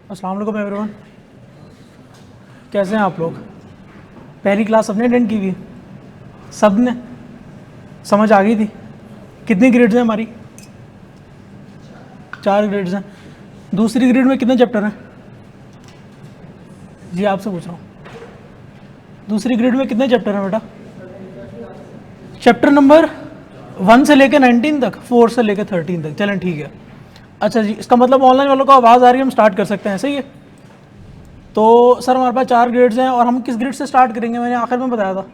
अस्सलाम वालेकुम एवरीवन, कैसे हैं आप लोग। पहली क्लास सबने अटेंड की हुई? सब ने समझ आ गई थी? कितनी ग्रेड्स हैं हमारी? 4 ग्रेड्स हैं। दूसरी ग्रेड में कितने चैप्टर हैं? जी आपसे पूछ रहा हूँ, दूसरी ग्रेड में कितने चैप्टर हैं बेटा? चैप्टर नंबर 1 से लेकर 19 तक, 4 से लेकर 13 तक। चलें ठीक है। अच्छा जी, इसका मतलब ऑनलाइन वालों को आवाज़ आ रही है, हम स्टार्ट कर सकते हैं, सही है। तो सर हमारे पास 4 ग्रेड्स हैं और हम किस ग्रेड से स्टार्ट करेंगे? मैंने आखिर में बताया था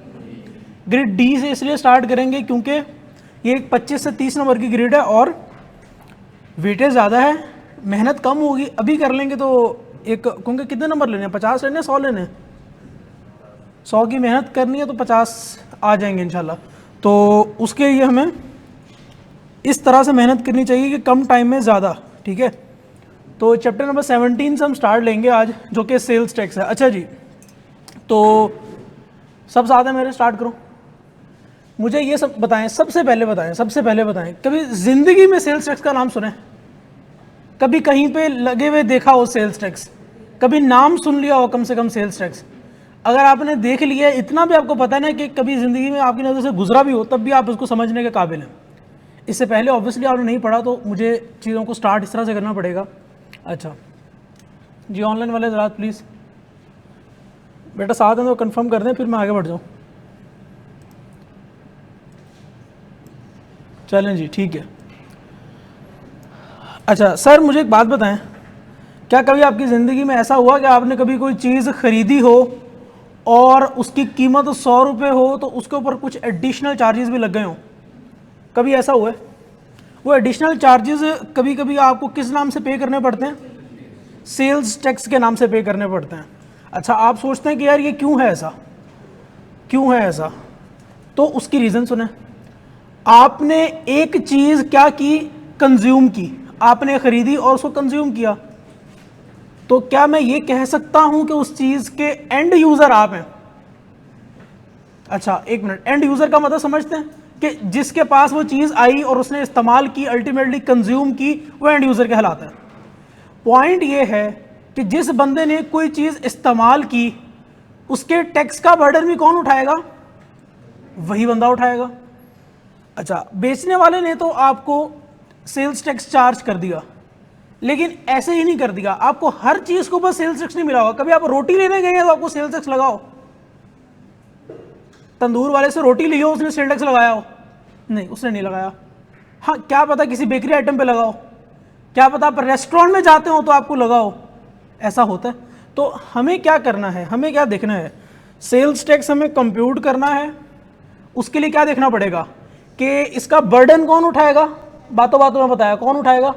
ग्रेड डी से इसलिए स्टार्ट करेंगे क्योंकि ये एक 25 से 30 नंबर की ग्रेड है और वेटेज ज़्यादा है, मेहनत कम होगी। अभी कर लेंगे तो एक, क्योंकि कितने नंबर लेने हैं? 50 लेने हैं, 100 लेने हैं? 100 की मेहनत करनी है तो 50 आ जाएंगे इंशाल्लाह। तो उसके लिए हमें इस तरह से मेहनत करनी चाहिए कि कम टाइम में ज़्यादा, ठीक है। तो चैप्टर नंबर 17 से हम स्टार्ट लेंगे आज, जो कि सेल्स टैक्स है। अच्छा जी, तो सब साथ हैं मेरे, स्टार्ट करो। मुझे ये सब बताएं, सबसे पहले बताएं कभी ज़िंदगी में सेल्स टैक्स का नाम सुने? कभी कहीं पे लगे हुए देखा हो सेल्स टैक्स? कभी नाम सुन लिया हो कम से कम सेल्स टैक्स? अगर आपने देख लिया है, इतना भी आपको पता है ना कि कभी ज़िंदगी में आपकी नज़र से गुजरा भी हो, तब भी आप उसको समझने के काबिल हैं। इससे पहले ऑब्वियसली आपने नहीं पढ़ा, तो मुझे चीज़ों को स्टार्ट इस तरह से करना पड़ेगा। अच्छा जी, ऑनलाइन वाले ज़रात प्लीज़ बेटा साथ हैं तो कंफर्म कर दें, फिर मैं आगे बढ़ जाऊँ। चलें जी, ठीक है। अच्छा सर, मुझे एक बात बताएं, क्या कभी आपकी ज़िंदगी में ऐसा हुआ कि आपने कभी कोई चीज़ ख़रीदी हो और उसकी कीमत 100 रुपये हो तो उसके ऊपर कुछ एडिशनल चार्जेस भी लग गए हों? कभी ऐसा हुआ है? वो एडिशनल चार्जेस कभी कभी आपको किस नाम से पे करने पड़ते हैं? सेल्स टैक्स के नाम से पे करने पड़ते हैं। अच्छा, आप सोचते हैं कि यार ये क्यों है ऐसा, क्यों है ऐसा? तो उसकी रीज़न सुने। आपने एक चीज़ क्या की? कंज्यूम की। आपने खरीदी और उसको कंज्यूम किया, तो क्या मैं ये कह सकता हूं कि उस चीज़ के एंड यूज़र आप हैं? अच्छा एक मिनट, एंड यूज़र का मतलब समझते हैं कि जिसके पास वो चीज़ आई और उसने इस्तेमाल की, अल्टीमेटली कंज्यूम की, वो एंड यूज़र कहलाता है। पॉइंट ये है कि जिस बंदे ने कोई चीज़ इस्तेमाल की, उसके टैक्स का बर्डन भी कौन उठाएगा? वही बंदा उठाएगा। अच्छा, बेचने वाले ने तो आपको सेल्स टैक्स चार्ज कर दिया, लेकिन ऐसे ही नहीं कर दिया, आपको हर चीज़ के ऊपर सेल्स टैक्स नहीं मिला होगा। कभी आप रोटी लेने गए हैं तो आपको सेल्स टैक्स लगाओ? तंदूर वाले से रोटी ली हो, उसने सेल टैक्स लगाया हो? नहीं, उसने नहीं लगाया। हाँ, क्या पता किसी बेकरी आइटम पे लगाओ, क्या पता आप रेस्टोरेंट में जाते हो तो आपको लगाओ, ऐसा होता है। तो हमें क्या करना है, हमें क्या देखना है? सेल्स टैक्स हमें कंप्यूट करना है। उसके लिए क्या देखना पड़ेगा कि इसका बर्डन कौन उठाएगा? बातों बातों में बताया, कौन उठाएगा?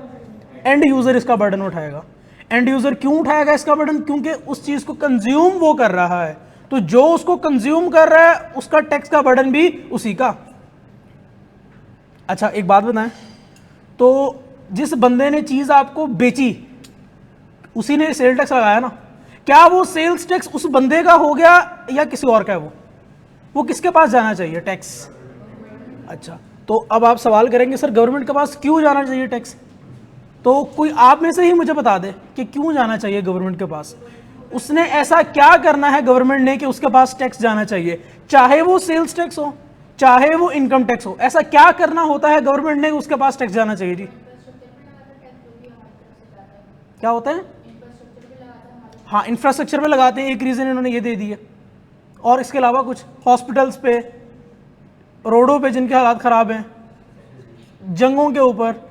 एंड यूज़र इसका बर्डन उठाएगा। एंड यूज़र क्यों उठाएगा इसका बर्डन? क्योंकि उस चीज़ को कंज्यूम वो कर रहा है, तो जो उसको कंज्यूम कर रहा है उसका टैक्स का बर्डन भी उसी का। अच्छा एक बात बताएं, तो जिस बंदे ने चीज़ आपको बेची, उसी ने सेल टैक्स लगाया ना, क्या वो सेल्स टैक्स उस बंदे का हो गया या किसी और का है? वो किसके पास जाना चाहिए टैक्स? अच्छा, तो अब आप सवाल करेंगे सर गवर्नमेंट के पास क्यों जाना चाहिए टैक्स? तो कोई आप में से ही मुझे बता दे कि क्यों जाना चाहिए गवर्नमेंट के पास। उसने ऐसा क्या करना है गवर्नमेंट ने कि उसके पास टैक्स जाना चाहिए? चाहे वो सेल्स टैक्स हो, चाहे वो इनकम टैक्स हो, ऐसा क्या करना होता है गवर्नमेंट ने उसके पास टैक्स जाना चाहिए? जी क्या होता है? हाँ, इंफ्रास्ट्रक्चर पे लगाते हैं, एक रीज़न इन्होंने ये दे दिया। और इसके अलावा कुछ? हॉस्पिटल्स पे, रोडों पे जिनके हालात ख़राब हैं, जंगों के ऊपर,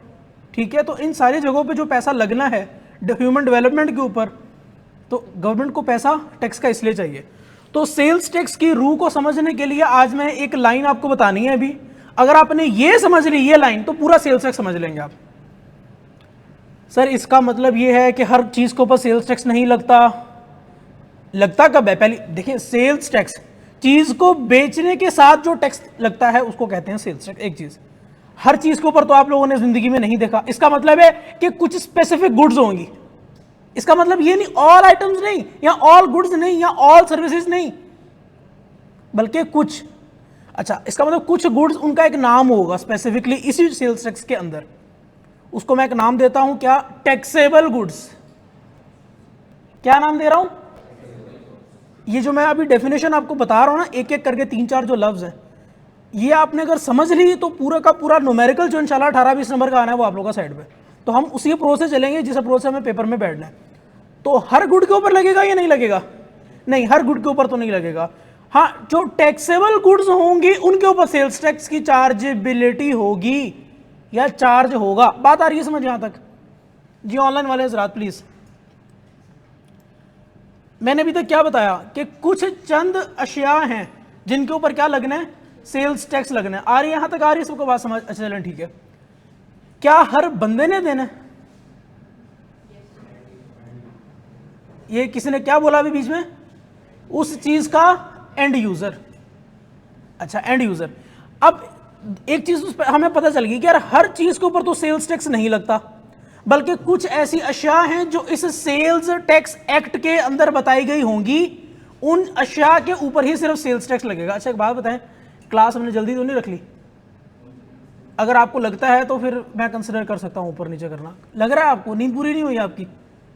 ठीक है। तो इन सारी जगहों पे जो पैसा लगना है ह्यूमन डेवलपमेंट के ऊपर, तो गवर्नमेंट को पैसा टैक्स का इसलिए चाहिए। तो सेल्स टैक्स की रूह को समझने के लिए आज मैं एक लाइन आपको बतानी है अभी। अगर आपने ये समझ ली ये लाइन, तो पूरा सेल्स टैक्स समझ लेंगे आप। सर इसका मतलब ये है कि हर चीज़ के ऊपर सेल्स टैक्स नहीं लगता? लगता कब है? पहले देखिए, सेल्स टैक्स चीज़ को बेचने के साथ जो टैक्स लगता है उसको कहते हैं सेल्स टैक्स। एक चीज़, हर चीज़ के ऊपर तो आप लोगों ने ज़िंदगी में नहीं देखा। इसका मतलब है कि कुछ स्पेसिफिक गुड्स होंगी। इसका मतलब ये नहीं ऑल आइटम्स नहीं, या ऑल गुड्स नहीं, या ऑल सर्विसेज नहीं, बल्कि कुछ। अच्छा, इसका मतलब कुछ गुड्स, उनका एक नाम होगा स्पेसिफिकली इसी सेल्स टैक्स के अंदर। उसको मैं एक नाम देता हूं, क्या? Taxable goods. क्या नाम दे रहा हूं? ये जो मैं अभी डेफिनेशन आपको बता रहा हूं ना, एक एक करके 3-4 जो लफ्ज हैं, ये आपने अगर समझ ली तो पूरा का पूरा न्यूमेरिकल जो इंशाल्लाह 18-20 नंबर का आना है वो आप लोगों का साइड पे। तो हम उसी अप्रोच से चलेंगे जिस अप्रोच से हमें पेपर में बैठना है। तो हर गुड के ऊपर लगेगा या नहीं लगेगा? नहीं, हर गुड के ऊपर तो नहीं लगेगा। हाँ, जो टैक्सेबल गुड्स होंगी उनके ऊपर सेल्स टैक्स की चार्जेबिलिटी होगी या चार्ज होगा। बात आ रही है समझ यहां तक? जी ऑनलाइन वाले हजरात प्लीज, मैंने अभी तक क्या बताया कि कुछ चंद अशिया हैं जिनके ऊपर क्या लगना है? सेल्स टैक्स लगना है। आ रही है यहां तक? आ रही है सबको बात समझ? अच्छा चलें ठीक है। क्या हर बंदे ने देना है? ये किसी ने क्या बोला अभी बीच में? उस चीज का एंड यूजर। अच्छा, एंड यूजर। अब एक चीज उस पर हमें पता चल गई कि यार हर चीज के ऊपर तो सेल्स टैक्स नहीं लगता, बल्कि कुछ ऐसी अशिया हैं जो इस सेल्स टैक्स एक्ट के अंदर बताई गई होंगी, उन अशिया के ऊपर ही सिर्फ सेल्स टैक्स लगेगा। अच्छा एक बात बताएं, क्लास हमने जल्दी तो नहीं रख ली? अगर आपको लगता है तो फिर मैं कंसिडर कर सकता हूं ऊपर नीचे करना। लग रहा है आपको नींद पूरी नहीं हुई आपकी?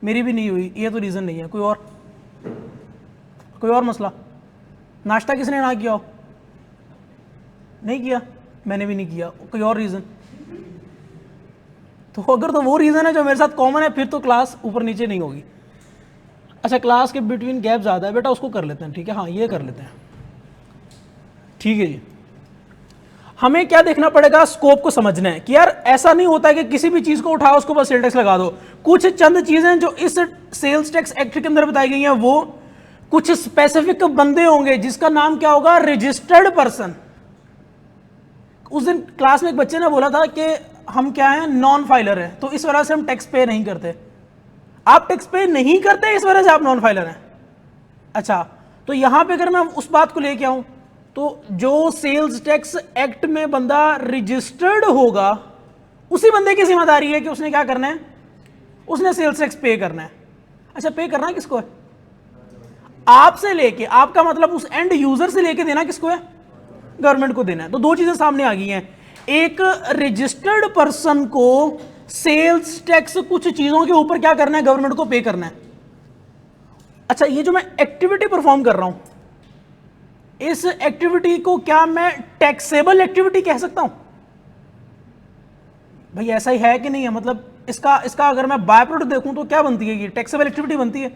मेरी भी नहीं हुई, ये तो रीजन नहीं है। कोई और मसला? नाश्ता किसने ना किया हो? नहीं किया? मैंने भी नहीं किया। कोई और रीजन? तो अगर तो वो रीजन है जो मेरे साथ कॉमन है, फिर तो क्लास ऊपर नीचे नहीं होगी। अच्छा, क्लास के बिटवीन गैप ज़्यादा है बेटा, उसको कर लेते हैं, ठीक है? हाँ, ये कर लेते हैं, ठीक है जी। हमें क्या देखना पड़ेगा? स्कोप को समझना है कि यार ऐसा नहीं होता है कि किसी भी चीज़ को उठाओ उसको बस सेल टैक्स लगा दो। कुछ चंद चीज़ें जो इस सेल्स टैक्स एक्ट के अंदर बताई गई हैं, वो कुछ स्पेसिफिक बंदे होंगे जिसका नाम क्या होगा? Registered person. उस दिन क्लास में एक बच्चे ने बोला था कि हम क्या हैं? नॉन फाइलर हैं, तो इस वजह से हम टैक्स पे नहीं करते। आप टैक्स पे नहीं करते, इस वजह से आप नॉन फाइलर हैं। अच्छा, तो यहां पे अगर मैं उस बात को लेके आऊं तो जो सेल्स टैक्स एक्ट में बंदा रजिस्टर्ड होगा, उसी बंदे की जिम्मेदारी है कि उसने क्या करना है? उसने सेल्स टैक्स पे करना है। अच्छा, पे करना किसको है? आपसे लेके, आपका मतलब उस एंड यूजर से लेके देना किसको है? गवर्नमेंट को देना है। तो दो चीजें सामने आ गई हैं। एक, रजिस्टर्ड पर्सन को सेल्स टैक्स कुछ चीजों के ऊपर क्या करना है? गवर्नमेंट को पे करना है। अच्छा, ये जो मैं एक्टिविटी परफॉर्म कर रहा हूं, इस एक्टिविटी को क्या मैं टैक्सेबल एक्टिविटी कह सकता हूं? भाई ऐसा ही है कि नहीं है? मतलब इसका अगर मैं बाय प्रोडक्ट देखूं तो क्या बनती है? ये टैक्सेबल एक्टिविटी बनती है।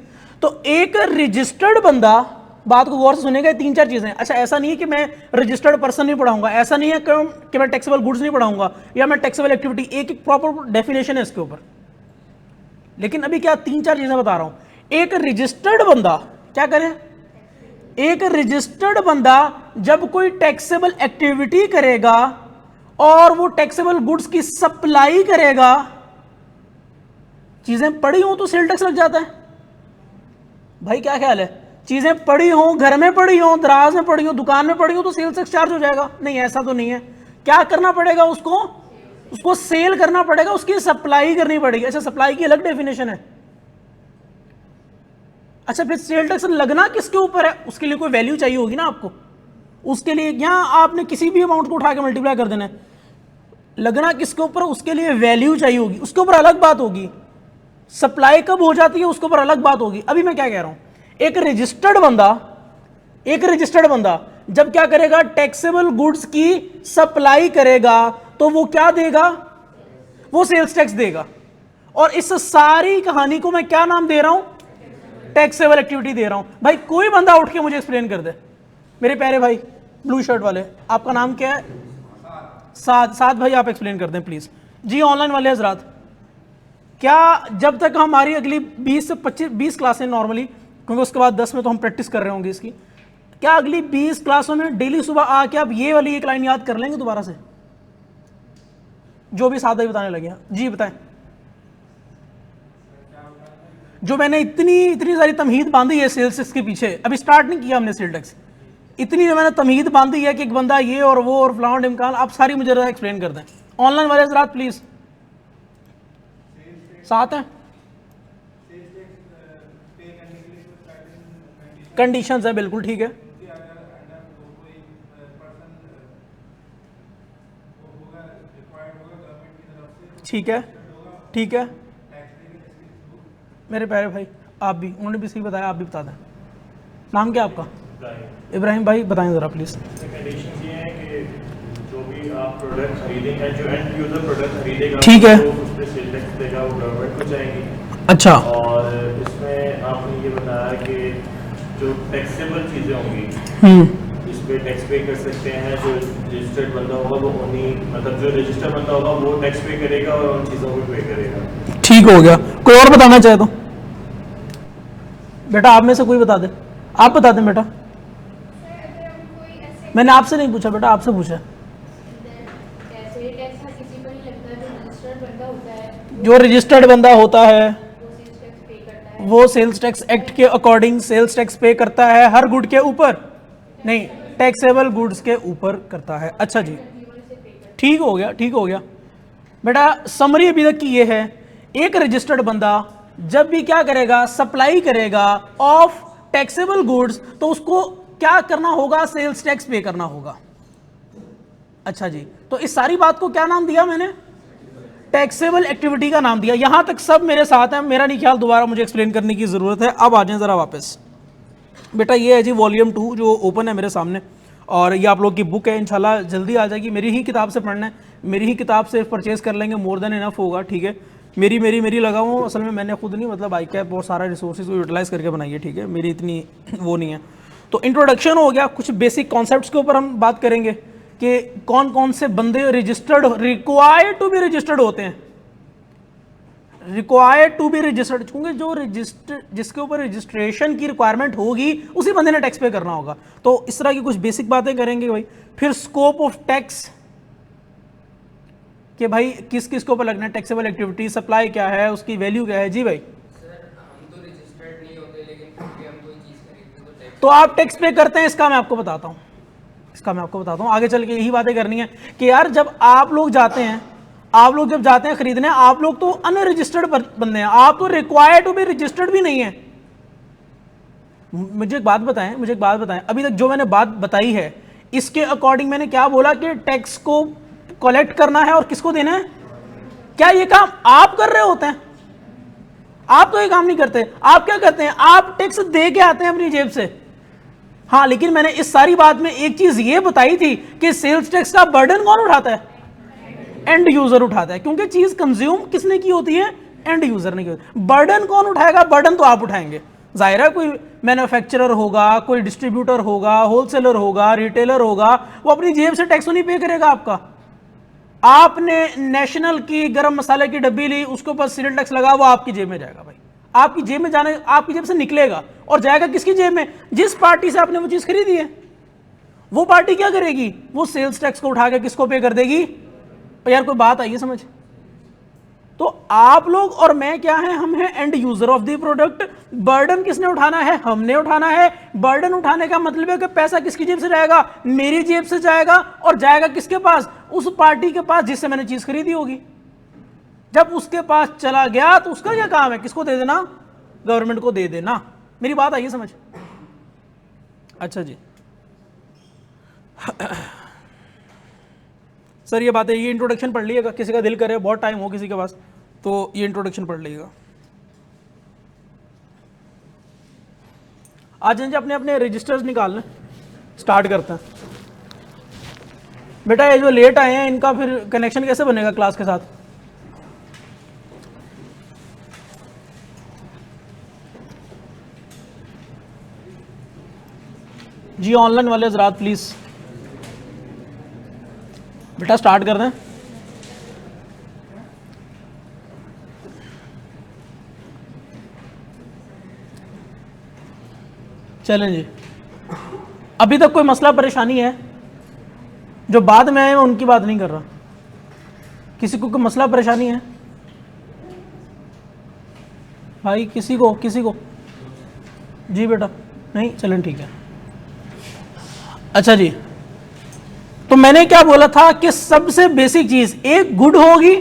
तो एक रजिस्टर्ड बंदा, बात को गौर से सुनेगा, 3-4 चीजें। अच्छा, ऐसा नहीं है कि मैं रजिस्टर्ड पर्सन नहीं पढ़ाऊंगा, ऐसा नहीं है कि मैं टैक्सेबल गुड्स नहीं पढ़ाऊंगा या मैं टैक्सेबल एक्टिविटी, एक प्रॉपर डेफिनेशन है इसके ऊपर। लेकिन अभी क्या 3-4 चीजें बता रहा हूं। एक रजिस्टर्ड बंदा क्या करे? एक रजिस्टर्ड बंदा जब कोई टैक्सेबल एक्टिविटी करेगा और वो टैक्सेबल गुड्स की सप्लाई करेगा, चीजें पड़ी हो तो सेल टैक्स लग जाता है। भाई क्या ख्याल है? चीजें पड़ी हो, घर में पड़ी हो, दराज में पड़ी हो, दुकान में पड़ी हो, तो सेल टैक्स चार्ज हो जाएगा? नहीं, ऐसा तो नहीं है। क्या करना पड़ेगा? उसको सेल करना पड़ेगा, उसकी सप्लाई करनी पड़ेगी। अच्छा, सप्लाई की अलग डेफिनेशन है। अच्छा, फिर सेल टैक्स लगना किसके ऊपर है? उसके लिए कोई वैल्यू चाहिए होगी ना आपको। उसके लिए यहां आपने किसी भी अमाउंट को उठा के मल्टीप्लाई कर देना है। लगना किसके ऊपर? उसके लिए वैल्यू चाहिए होगी, उसके ऊपर अलग बात होगी। सप्लाई कब हो जाती है उसके ऊपर अलग बात होगी। अभी मैं क्या कह रहा हूं, एक रजिस्टर्ड बंदा जब क्या करेगा? टैक्सेबल गुड्स की सप्लाई करेगा, तो वो क्या देगा? वो सेल्स टैक्स देगा। और इस सारी कहानी को मैं क्या नाम दे रहा हूं? टैक्सेबल एक्टिविटी दे रहा हूं। भाई कोई बंदा उठ के मुझे एक्सप्लेन कर दे, मेरे प्यारे भाई ब्लू शर्ट वाले, आपका नाम क्या है? साद भाई, आप एक्सप्लेन कर दें प्लीज। जी ऑनलाइन वाले हजरात, क्या जब तक हमारी अगली 20 से 20 क्लासें नॉर्मली, क्योंकि उसके बाद 10 में तो हम प्रैक्टिस कर रहे होंगे इसकी, क्या अगली 20 क्लासों में डेली सुबह आके आप ये वाली एक लाइन याद कर लेंगे दोबारा से, जो भी साद भाई बताने लगे हैं? जी बताएं। जो मैंने इतनी सारी तमहीद बांधी है सेल्स टैक्स के पीछे, अभी स्टार्ट नहीं किया हमने सेल टैक्स, इतनी जो मैंने तमहीद बांधी है कि एक बंदा ये और वो और फलां ढिमकान, आप सारी मुझे एक्सप्लेन कर दें। ऑनलाइन वाले हजरात प्लीज साथ हैं। कंडीशंस है, बिल्कुल ठीक है। ठीक है, ठीक है मेरे प्यारे भाई। आप भी, उन्होंने भी सही बताया, आप भी बता दें। नाम क्या आपका? इब्राहिम भाई बताएं ज़रा प्लीज़। कंडीशन ये है कि जो भी आप प्रोडक्ट खरीदेंगे, जो एंड यूज़र प्रोडक्ट खरीदेगा, ठीक है, तो उस पर सेल टैक्स देगा, वो गवर्नमेंट को जाएगी। अच्छा, और इसमें आपने ये बताया कि जो टैक्सेबल चीज़ें होंगी इस पे टैक्स पे कर सकते हैं। जो रजिस्टर्ड बंदा होगा वो उन्हीं, मतलब जो रजिस्टर्ड बंदा होगा वो टैक्स पे करेगा और उन चीज़ों को पे करेगा। ठीक हो गया। कोई और बताना चाहे तो बेटा आप में से कोई बता दे, आप बता दें बेटा। मैंने आपसे नहीं पूछा बेटा, आपसे पूछा। जो रजिस्टर्ड बंदा होता है वो सेल्स टैक्स एक्ट के अकॉर्डिंग सेल्स टैक्स पे करता है हर गुड के ऊपर, नहीं टैक्सेबल गुड्स के ऊपर करता है। अच्छा जी, ठीक हो गया, ठीक हो गया बेटा। समरी अभी तक की ये है, एक रजिस्टर्ड बंदा जब भी क्या करेगा, सप्लाई करेगा ऑफ टैक्सेबल गुड्स, तो उसको क्या करना होगा, सेल्स टैक्स पे करना होगा। अच्छा जी, तो इस सारी बात को क्या नाम दिया मैंने, टैक्सेबल एक्टिविटी का नाम दिया। यहां तक सब मेरे साथ हैं, मेरा नहीं ख्याल दोबारा मुझे एक्सप्लेन करने की जरूरत है। अब आ जाएं जरा वापस बेटा। ये है जी वॉल्यूम 2 जो ओपन है मेरे सामने, और ये आप लोग की बुक है, इंशाल्लाह जल्दी आ जाएगी। मेरी ही किताब से पढ़ना है, मेरी ही किताब से परचेज कर लेंगे, मोर देन इनफ होगा। ठीक है, मेरी लगा हूँ, असल में मैंने खुद नहीं, मतलब आई कैप बहुत सारा रिसोर्सेज को यूटिलाइज करके बनाई है। ठीक है, मेरी इतनी वो नहीं है। तो इंट्रोडक्शन हो गया, कुछ बेसिक कॉन्सेप्ट्स के ऊपर हम बात करेंगे कि कौन कौन से बंदे registered, required to be registered होते हैं, रिक्वायर्ड टू बी रजिस्टर्ड, क्योंकि जो रजिस्टर जिसके ऊपर रजिस्ट्रेशन की रिक्वायरमेंट होगी उसी बंदे ने टैक्स पे करना होगा। तो इस तरह की कुछ बेसिक बातें करेंगे भाई। फिर स्कोप ऑफ टैक्स, कि भाई किस किस के ऊपर लगना है, टैक्सेबल एक्टिविटी, सप्लाई क्या है, उसकी वैल्यू क्या है। जी भाई, तो आप टैक्स पे करते हैं, इसका मैं आपको बताता हूं, आगे चल के यही बातें करनी है कि यार जब आप लोग जाते हैं, जब जाते हैं खरीदने, आप लोग तो अनरजिस्टर्ड बंदे हैं, आप तो रिक्वायर्ड टू बी रजिस्टर्ड भी नहीं है। मुझे एक बात बताएं, अभी तक जो मैंने बात बताई है इसके अकॉर्डिंग मैंने क्या बोला कि टैक्स को कलेक्ट करना है और किसको देना है। क्या ये काम आप कर रहे होते हैं? आप तो ये काम नहीं करते। आप क्या करते हैं, आप टैक्स दे के आते हैं अपनी जेब से। हाँ, लेकिन मैंने इस सारी बात में एक चीज ये बताई थी कि सेल्स टैक्स का बर्डन कौन उठाता है, एंड यूजर उठाता है, क्योंकि चीज कंज्यूम किसने की होती है, एंड यूजर ने की होती है। बर्डन कौन उठाएगा, बर्डन तो आप उठाएंगे। जाहिर है कोई मैन्युफैक्चरर होगा, कोई डिस्ट्रीब्यूटर होगा, होलसेलर होगा, रिटेलर होगा, वो अपनी जेब से टैक्स नहीं पे करेगा आपका। आपने नेशनल की गरम मसाले की डब्बी ली, उसके ऊपर सीरियल टैक्स लगा, वो आपकी जेब में जाएगा भाई, आपकी जेब में जाने, आपकी जेब से निकलेगा और जाएगा किसकी जेब में, जिस पार्टी से आपने वो चीज खरीदी है। वो पार्टी क्या करेगी, वो सेल्स टैक्स को उठा के किसको पे कर देगी। यार कोई बात आई है समझ। तो आप लोग और मैं क्या है, हम हैं and user of the product. Burden किसने उठाना है, हमने उठाना है। बर्डन उठाने का मतलब है कि पैसा किसकी जेब से जाएगा, मेरी जेब से जाएगा, और जाएगा किसके पास, उस पार्टी के पास जिससे मैंने चीज खरीदी होगी। जब उसके पास चला गया तो उसका क्या काम है, किसको दे देना, गवर्नमेंट को दे देना। मेरी बात आई है समझ। अच्छा जी सर, ये बातें, ये इंट्रोडक्शन पढ़ लीजिएगा, किसी का दिल करे, बहुत टाइम हो किसी के पास तो ये इंट्रोडक्शन पढ़ लीजिएगा। आज जी अपने अपने रजिस्टर्स निकालने स्टार्ट करते हैं। बेटा ये जो लेट आए हैं इनका फिर कनेक्शन कैसे बनेगा क्लास के साथ। जी ऑनलाइन वाले हजरात प्लीज बेटा स्टार्ट कर दें। चलें जी, अभी तक कोई मसला परेशानी है, जो बाद में आए मैं उनकी बात नहीं कर रहा। किसी को कोई मसला परेशानी है भाई, किसी को जी बेटा नहीं, चलें ठीक है। अच्छा जी, तो मैंने क्या बोला था कि सबसे बेसिक चीज, एक गुड होगी,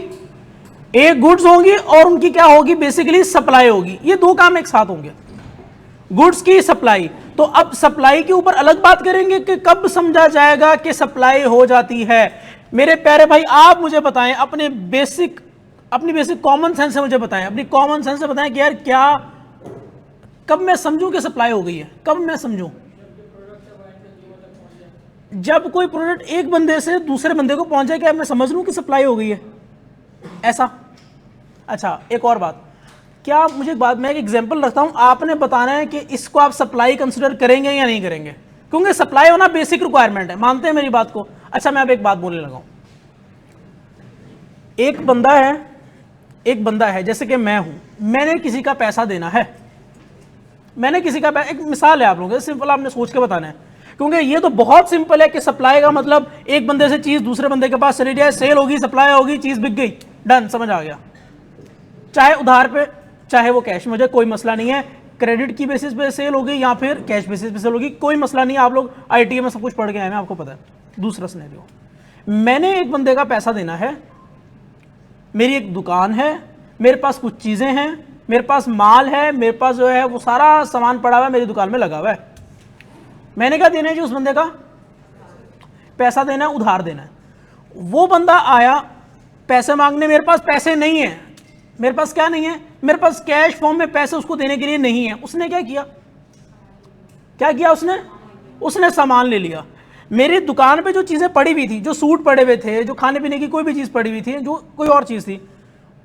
एक गुड्स होंगी और उनकी क्या होगी, बेसिकली सप्लाई होगी। ये दो काम एक साथ होंगे, गुड्स की सप्लाई। तो अब सप्लाई के ऊपर अलग बात करेंगे कि कब समझा जाएगा कि सप्लाई हो जाती है। मेरे प्यारे भाई आप मुझे बताएं, अपनी बेसिक कॉमन सेंस से मुझे बताएं, अपनी कॉमन सेंस से बताएं कि यार क्या कब मैं समझूं कि सप्लाई हो गई है? कब मैं समझूं? जब कोई प्रोडक्ट एक बंदे से दूसरे बंदे को पहुंचे, क्या मैं समझ लूं कि सप्लाई हो गई है, ऐसा? अच्छा, एक और बात, क्या मुझे एक बात, मैं एक एग्जांपल रखता हूं, आपने बताना है कि इसको आप सप्लाई कंसिडर करेंगे या नहीं करेंगे, क्योंकि सप्लाई होना बेसिक रिक्वायरमेंट है, मानते हैं मेरी बात को? अच्छा, मैं अब एक बात बोलने लगा हूं। एक बंदा है जैसे कि मैं हूं, मैंने किसी का पैसा देना है, मैंने किसी का एक मिसाल है आप लोगों के, सिंपल आपने सोच के बताना है, क्योंकि ये तो बहुत सिंपल है कि सप्लाई का मतलब एक बंदे से चीज दूसरे बंदे के पास चली जाए, सेल होगी, सप्लाई होगी, चीज बिक गई, डन, समझ आ गया। चाहे उधार पे चाहे वो कैश में, मुझे कोई मसला नहीं है, क्रेडिट की बेसिस पे सेल होगी या फिर कैश बेसिस पे सेल होगी, कोई मसला नहीं है। आप लोग आईटीए में सब कुछ पढ़ के आए हैं, आपको पता है। दूसरा सिनेरियो, मैंने एक बंदे का पैसा देना है, मेरी एक दुकान है, मेरे पास कुछ चीजें हैं, मेरे पास माल है, मेरे पास जो है वो सारा सामान पड़ा हुआ है, मेरी दुकान में लगा हुआ है। मैंने क्या देना है जी उस बंदे का? पैसा देना है, उधार देना है। वो बंदा आया पैसे मांगने, मेरे पास पैसे नहीं है, मेरे पास क्या नहीं है, मेरे पास कैश फॉर्म में पैसे उसको देने के लिए नहीं है। उसने क्या किया? उसने सामान ले लिया। मेरी दुकान पे जो चीजें पड़ी हुई थी, जो सूट पड़े हुए थे, जो खाने पीने की कोई भी चीज पड़ी हुई थी, जो कोई और चीज थी,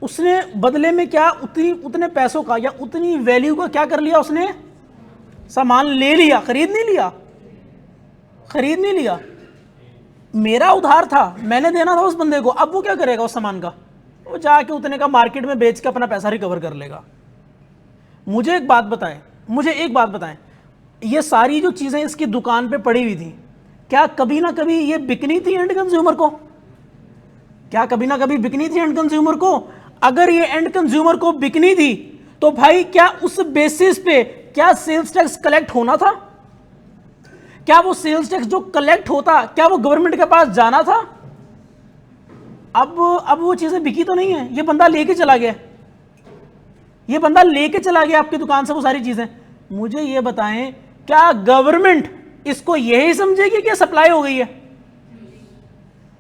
उसने बदले में क्या उतने पैसों का या उतनी वैल्यू का क्या कर लिया? उसने सामान ले लिया, खरीद नहीं लिया। मेरा उधार था, मैंने देना था उस बंदे को। अब वो क्या करेगा उस सामान का? वो जाके उतने का मार्केट में बेच के अपना पैसा रिकवर कर लेगा। मुझे एक बात बताएं, ये सारी जो चीजें इसकी दुकान पे पड़ी हुई थी, क्या कभी ना कभी ये बिकनी थी एंड कंज्यूमर को? अगर ये एंड कंज्यूमर को बिकनी थी तो भाई क्या उस बेसिस पे क्या सेल्स टैक्स कलेक्ट होना था? क्या वो सेल्स टैक्स जो कलेक्ट होता, क्या वो गवर्नमेंट के पास जाना था? अब वो चीजें बिकी तो नहीं है, ये बंदा लेके चला गया आपकी दुकान से वो सारी चीजें। मुझे ये बताएं, क्या गवर्नमेंट इसको यही समझेगी कि सप्लाई हो गई है?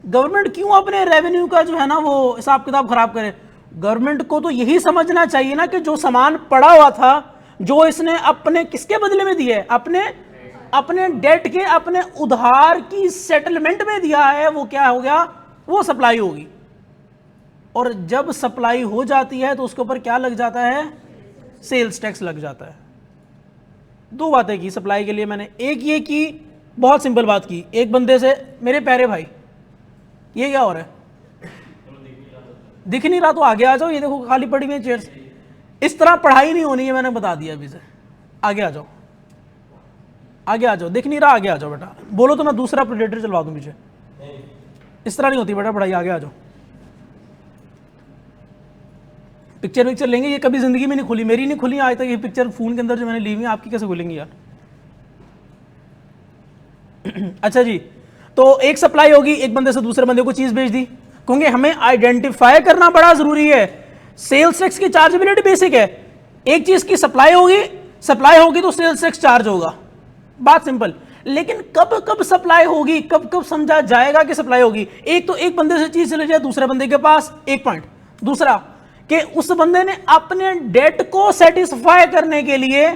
गवर्नमेंट क्यों अपने रेवेन्यू का जो है ना वो हिसाब किताब खराब करे? गवर्नमेंट को तो यही समझना चाहिए ना कि जो सामान पड़ा हुआ था, जो इसने अपने किसके बदले में दिया है, अपने डेट के, अपने उधार की सेटलमेंट में दिया है, वो क्या हो गया? वो सप्लाई होगी। और जब सप्लाई हो जाती है तो उसके ऊपर क्या लग जाता है? सेल्स टैक्स लग जाता है। दो बातें की सप्लाई के लिए मैंने। एक ये की, बहुत सिंपल बात की, एक बंदे से, मेरे प्यारे भाई ये क्या हो रहा है? दिख नहीं रहा तो आगे आ जाओ, ये देखो खाली पड़ी हुई है चेयर्स। इस तरह पढ़ाई नहीं होनी है, मैंने बता दिया अभी से। आगे आ जाओ, दिख नहीं रहा, आगे आ जाओ बेटा। बोलो तो मैं दूसरा प्रोजेक्टर चलवा दूं पीछे। इस तरह नहीं होती बेटा पढ़ाई, आगे आ जाओ। पिक्चर लेंगे, ये कभी जिंदगी में नहीं खुली, मेरी नहीं खुली आज तक ये पिक्चर फोन के अंदर जो मैंने ली हुई है, आपकी कैसे खुलेंगी यार? अच्छा जी, तो एक सप्लाई होगी, एक बंदे से दूसरे बंदे को चीज भेज दी, क्योंकि हमें आइडेंटिफाई करना बड़ा जरूरी है। सेल्स टैक्स की चार्जेबिलिटी बेसिक है। एक चीज की सप्लाई होगी तो सेल्स टैक्स चार्ज होगा, बात सिंपल। लेकिन कब सप्लाई होगी, कब समझा जाएगा कि सप्लाई होगी? एक तो एक बंदे से चीज चले जाए दूसरे बंदे के पास, एक पॉइंट। दूसरा कि उस बंदे ने अपने डेट को सेटिस्फाई करने के लिए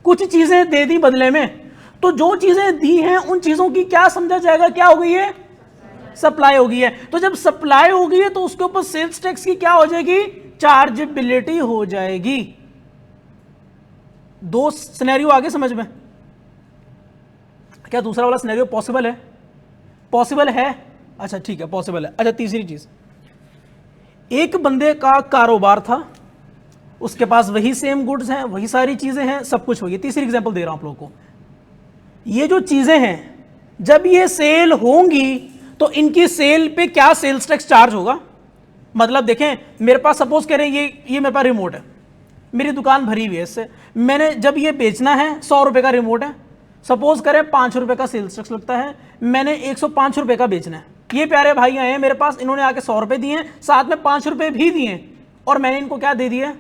कुछ चीजें दे दी बदले में, तो जो चीजें दी हैं उन चीजों की क्या समझा जाएगा? क्या हो गई है? सप्लाई हो गई है। तो जब सप्लाई हो गई है तो उसके ऊपर सेल्स टैक्स की क्या हो जाएगी? चार्जेबिलिटी हो जाएगी। दो सिनेरियो आगे समझ में? क्या दूसरा वाला सिनेरियो पॉसिबल है? अच्छा ठीक है, पॉसिबल है। अच्छा, तीसरी चीज, एक बंदे का कारोबार था, उसके पास वही सेम गुड्स हैं, वही सारी चीजें हैं, सब कुछ वही। तीसरी एग्जांपल दे रहा हूं आप लोगों को। ये जो चीजें हैं, जब ये सेल होंगी तो इनकी सेल पे क्या सेल्स टैक्स चार्ज होगा? मतलब देखें, मेरे पास सपोज करें ये मेरे पास रिमोट है, मेरी दुकान भरी हुई है इससे, मैंने जब ये बेचना है 100 रुपए का रिमोट है, सपोज करें 5 रुपए का सेल्स टैक्स लगता है, मैंने 105 रुपए का बेचना है। ये प्यारे भाई आए हैं मेरे पास, इन्होंने आके 100 रुपए दिए, साथ में 5 रुपए भी दिए, और मैंने इनको क्या दे दिया?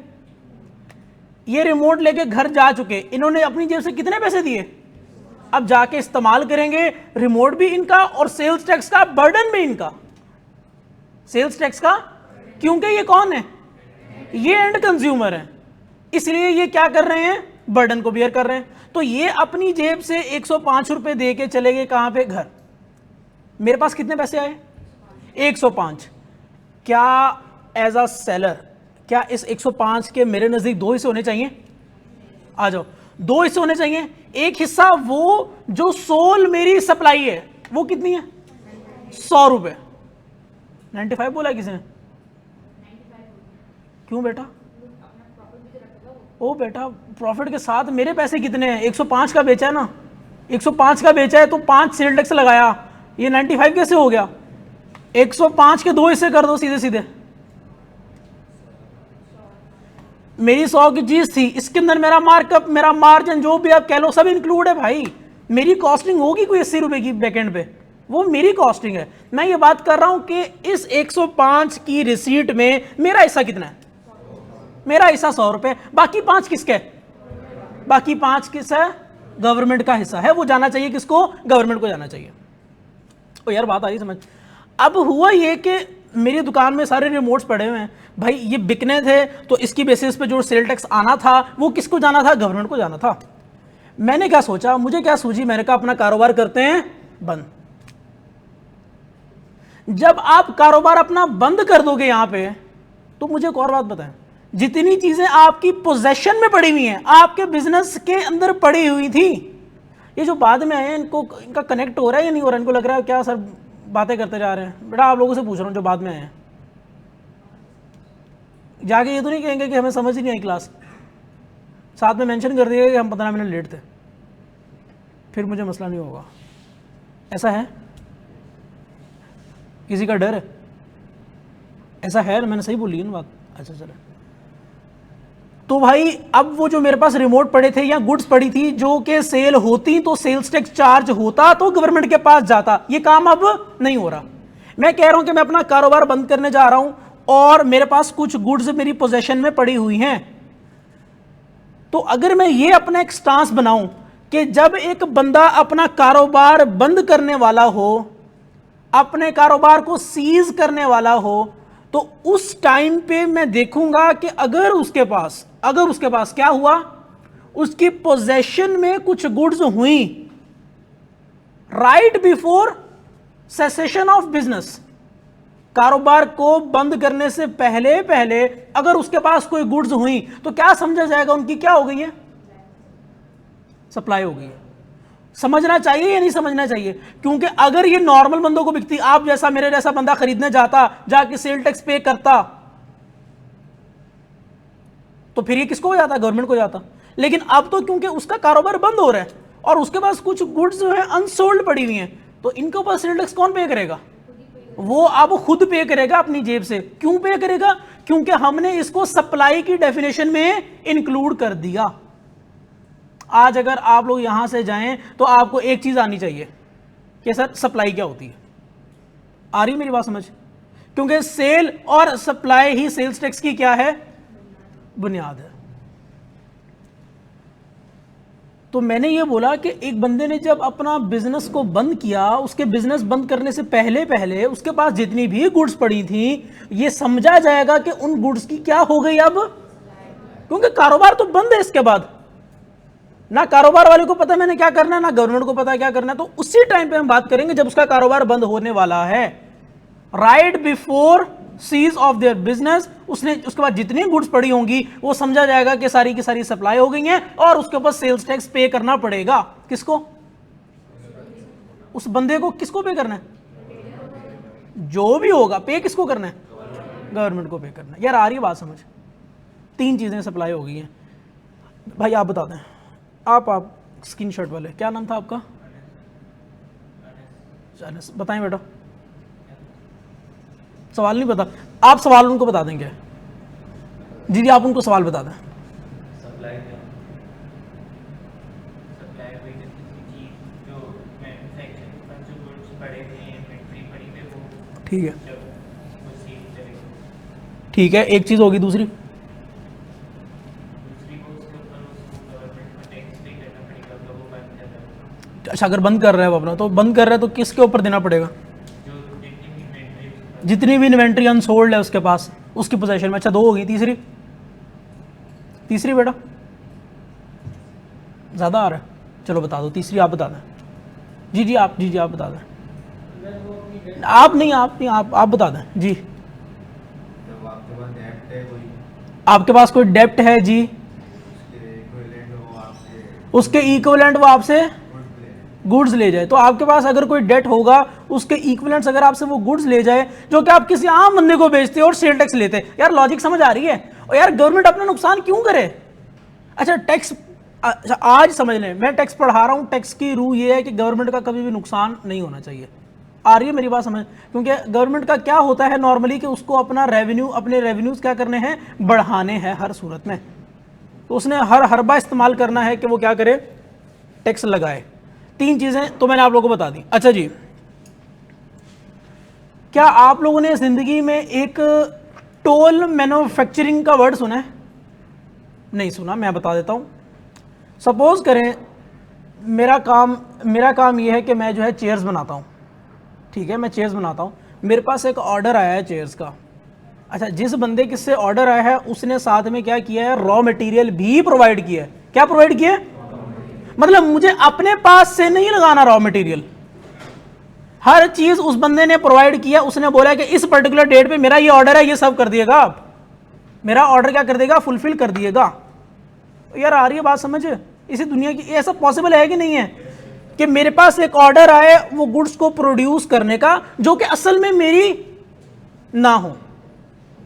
ये रिमोट लेके घर जा चुके, इन्होंने अपनी जेब से कितने पैसे दिए? अब जाके इस्तेमाल करेंगे, रिमोट भी इनका और सेल्स टैक्स का बर्डन भी इनका, सेल्स टैक्स का, क्योंकि ये कौन है? ये एंड कंज्यूमर है। इसलिए ये क्या कर रहे हैं? बर्डन को बियर कर रहे हैं। तो ये अपनी जेब से 105 रुपए दे के चले गए कहां पे, घर। मेरे पास कितने पैसे आए, 105। क्या एज अ सेलर, क्या इस 105 के मेरे नजदीक दो हिस्से होने चाहिए? आ जाओ, दो हिस्से होने चाहिए। एक हिस्सा वो जो सोल मेरी सप्लाई है, वो कितनी है, 100 रुपए। 95 बोला किसने? क्यों बेटा? ओ बेटा, प्रॉफिट के साथ मेरे पैसे कितने हैं? 105 का बेचा है ना, 105 का बेचा है तो 5 सेल टैक्स लगाया, ये 95 कैसे हो गया? 105 के दो हिस्से कर दो सीधे सीधे। मेरी 100 की चीज थी, इसके अंदर मेरा मार्कअप, मेरा मार्जिन, जो भी आप कह लो, सब इंक्लूड है भाई। मेरी कॉस्टिंग होगी कोई 80 रुपए की बैकएंड पे, वो मेरी कॉस्टिंग है। मैं ये बात कर रहा हूं कि इस 105 की रिसीट में मेरा हिस्सा कितना है? मेरा हिस्सा 100 रुपए। बाकी 5 किसके? बाकी 5 किस है? गवर्नमेंट का हिस्सा है। वो जाना चाहिए किसको? गवर्नमेंट को जाना चाहिए। ओ यार बात आ रही समझ। अब हुआ ये कि मेरी दुकान में सारे रिमोट्स पड़े हुए हैं भाई, ये बिकने थे तो इसकी बेसिस पे जो सेल टैक्स आना था वो किसको जाना था? गवर्नमेंट को जाना था। मैंने क्या सोचा, मुझे क्या सूझी, मैंने कहा अपना कारोबार करते हैं बंद। जब आप कारोबार अपना बंद कर दोगे यहां पे, तो मुझे एक और बात बताएं, जितनी चीजें आपकी पोजेशन में पड़ी हुई हैं, आपके बिजनेस के अंदर पड़ी हुई थी, ये जो बाद में आए इनको, इनका कनेक्ट हो रहा है या नहीं हो रहा? इनको लग रहा है क्या सर बातें करते जा रहे हैं? बेटा आप लोगों से पूछ रहा हूं जो बाद में आए हैं, जाके ये तो नहीं कहेंगे कि हमें समझ ही नहीं आई क्लास, साथ में मेंशन कर दिएगा कि हम 15 मिनट लेट थे, फिर मुझे मसला नहीं होगा। ऐसा है? किसी का डर है? ऐसा है? मैंने सही बोली है ना बात? अच्छा चले। तो भाई अब वो जो मेरे पास रिमोट पड़े थे या गुड्स पड़ी थी जो कि सेल होती तो सेल्स टैक्स चार्ज होता तो गवर्नमेंट के पास जाता, ये काम अब नहीं हो रहा। मैं कह रहा हूं कि मैं अपना कारोबार बंद करने जा रहा हूं और मेरे पास कुछ गुड्स मेरी पोजेशन में पड़ी हुई हैं। तो अगर मैं ये अपना एक स्टांस बनाऊं कि जब एक बंदा अपना कारोबार बंद करने वाला हो, अपने कारोबार को सीज करने वाला हो, तो उस टाइम पे मैं देखूंगा कि अगर उसके पास क्या हुआ, उसकी पोजेशन में कुछ गुड्स हुई right before cessation of business, कारोबार को बंद करने से पहले अगर उसके पास कोई गुड्स हुई तो क्या समझा जाएगा? उनकी क्या हो गई है? सप्लाई हो गई है। समझना चाहिए या नहीं समझना चाहिए? क्योंकि अगर ये नॉर्मल बंदों को बिकती, आप जैसा मेरे जैसा बंदा खरीदने जाता, जाके सेल टैक्स पे करता, तो फिर ये किसको हो जाता? गवर्नमेंट को जाता। लेकिन अब तो क्योंकि उसका कारोबार बंद हो रहा है और उसके पास कुछ गुड्स जो है अनसोल्ड पड़ी हुई हैं, तो इनके ऊपर सेल टैक्स कौन पे करेगा? वो अब खुद पे करेगा अपनी जेब से। क्यों पे करेगा? क्योंकि हमने इसको सप्लाई की डेफिनेशन में इंक्लूड कर दिया। आज अगर आप लोग यहां से जाएं तो आपको एक चीज आनी चाहिए कि सर सप्लाई क्या होती है। आ रही मेरी बात समझ? क्योंकि सेल और सप्लाई ही सेल्स टैक्स की क्या है? बुनियाद है। तो मैंने ये बोला कि एक बंदे ने जब अपना बिजनेस को बंद किया, उसके बिजनेस बंद करने से पहले उसके पास जितनी भी गुड्स पड़ी थी, ये समझा जाएगा कि उन गुड्स की क्या हो गई अब, क्योंकि कारोबार तो बंद है। इसके बाद ना कारोबार वाले को पता मैंने क्या करना है, ना गवर्नमेंट को पता क्या करना है। तो उसी टाइम पे हम बात करेंगे जब उसका कारोबार बंद होने वाला है, right before cease of their business. उसके बाद जितनी गुड्स पड़ी होंगी वो समझा जाएगा कि सारी की सारी सप्लाई हो गई हैं और उसके ऊपर सेल्स टैक्स पे करना पड़ेगा। किसको? उस बंदे को किसको पे करना है? जो भी होगा पे किसको करना है? गवर्नमेंट को पे करना है। यार आ रही है बात समझ? 3 चीजें सप्लाई हो गई हैं भाई। आप बता दें, आप स्किन शर्ट वाले, क्या नाम था आपका? बताएं बेटा। सवाल नहीं पता? आप सवाल उनको बता देंगे। दीदी आप उनको सवाल बता दें। ठीक है, ठीक है, एक चीज होगी। दूसरी अच्छा, अगर बंद कर रहा है वो अपना, तो बंद कर रहा है तो किसके ऊपर देना पड़ेगा? जितनी भी इन्वेंट्री अनसोल्ड है उसके पास, उसकी पोजीशन में। अच्छा 2 हो गई। तीसरी बेटा ज़्यादा आ रहा है, चलो बता दो, तीसरी आप बता दें। जी आप बता दें। आप नहीं, आप बता दें जी। आपके पास कोई डेप्ट है जी, उसके इक्विवेलेंट वो आपसे गुड्स ले जाए, तो आपके पास अगर कोई डेट होगा उसके इक्विवेलेंट्स अगर आपसे वो गुड्स ले जाए जो कि आप किसी आम बंदे को बेचते और सेल टैक्स लेते, यार लॉजिक समझ आ रही है? और यार गवर्नमेंट अपना नुकसान क्यों करे? अच्छा टैक्स, अच्छा आज समझ लें, मैं टैक्स पढ़ा रहा हूं, टैक्स की रूल ये है कि गवर्नमेंट का कभी भी नुकसान नहीं होना चाहिए। आ रही है मेरी बात समझ? क्योंकि गवर्नमेंट का क्या होता है नॉर्मली कि उसको अपना रेवेन्यू, अपने रेवेन्यूज क्या करने हैं, बढ़ाने हैं हर सूरत में, तो उसने हर हरबा इस्तेमाल करना है कि वो क्या करे, टैक्स लगाए। तीन चीजें तो मैंने आप लोगों को बता दी। अच्छा जी, क्या आप लोगों ने जिंदगी में एक टोल मैन्युफैक्चरिंग का वर्ड सुना है? नहीं सुना, मैं बता देता हूं। सपोज करें मेरा काम यह है कि मैं जो है चेयर्स बनाता हूं, ठीक है, मैं चेयर्स बनाता हूं, मेरे पास एक ऑर्डर आया है चेयर्स का। अच्छा, जिस बंदे किससे ऑर्डर आया है उसने साथ में क्या किया है, रॉ मटेरियल भी प्रोवाइड किया है। क्या प्रोवाइड किया है? मतलब मुझे अपने पास से नहीं लगाना रॉ मटेरियल, हर चीज उस बंदे ने प्रोवाइड किया। उसने बोला कि इस पर्टिकुलर डेट पे मेरा ये ऑर्डर है, ये सब कर दिएगा आप, मेरा ऑर्डर क्या कर देगा, फुलफिल कर दिएगा। यार आ रही है बात समझ? इसी दुनिया की ऐसा पॉसिबल है कि नहीं है कि मेरे पास एक ऑर्डर आए वो गुड्स को प्रोड्यूस करने का जो कि असल में मेरी ना हो,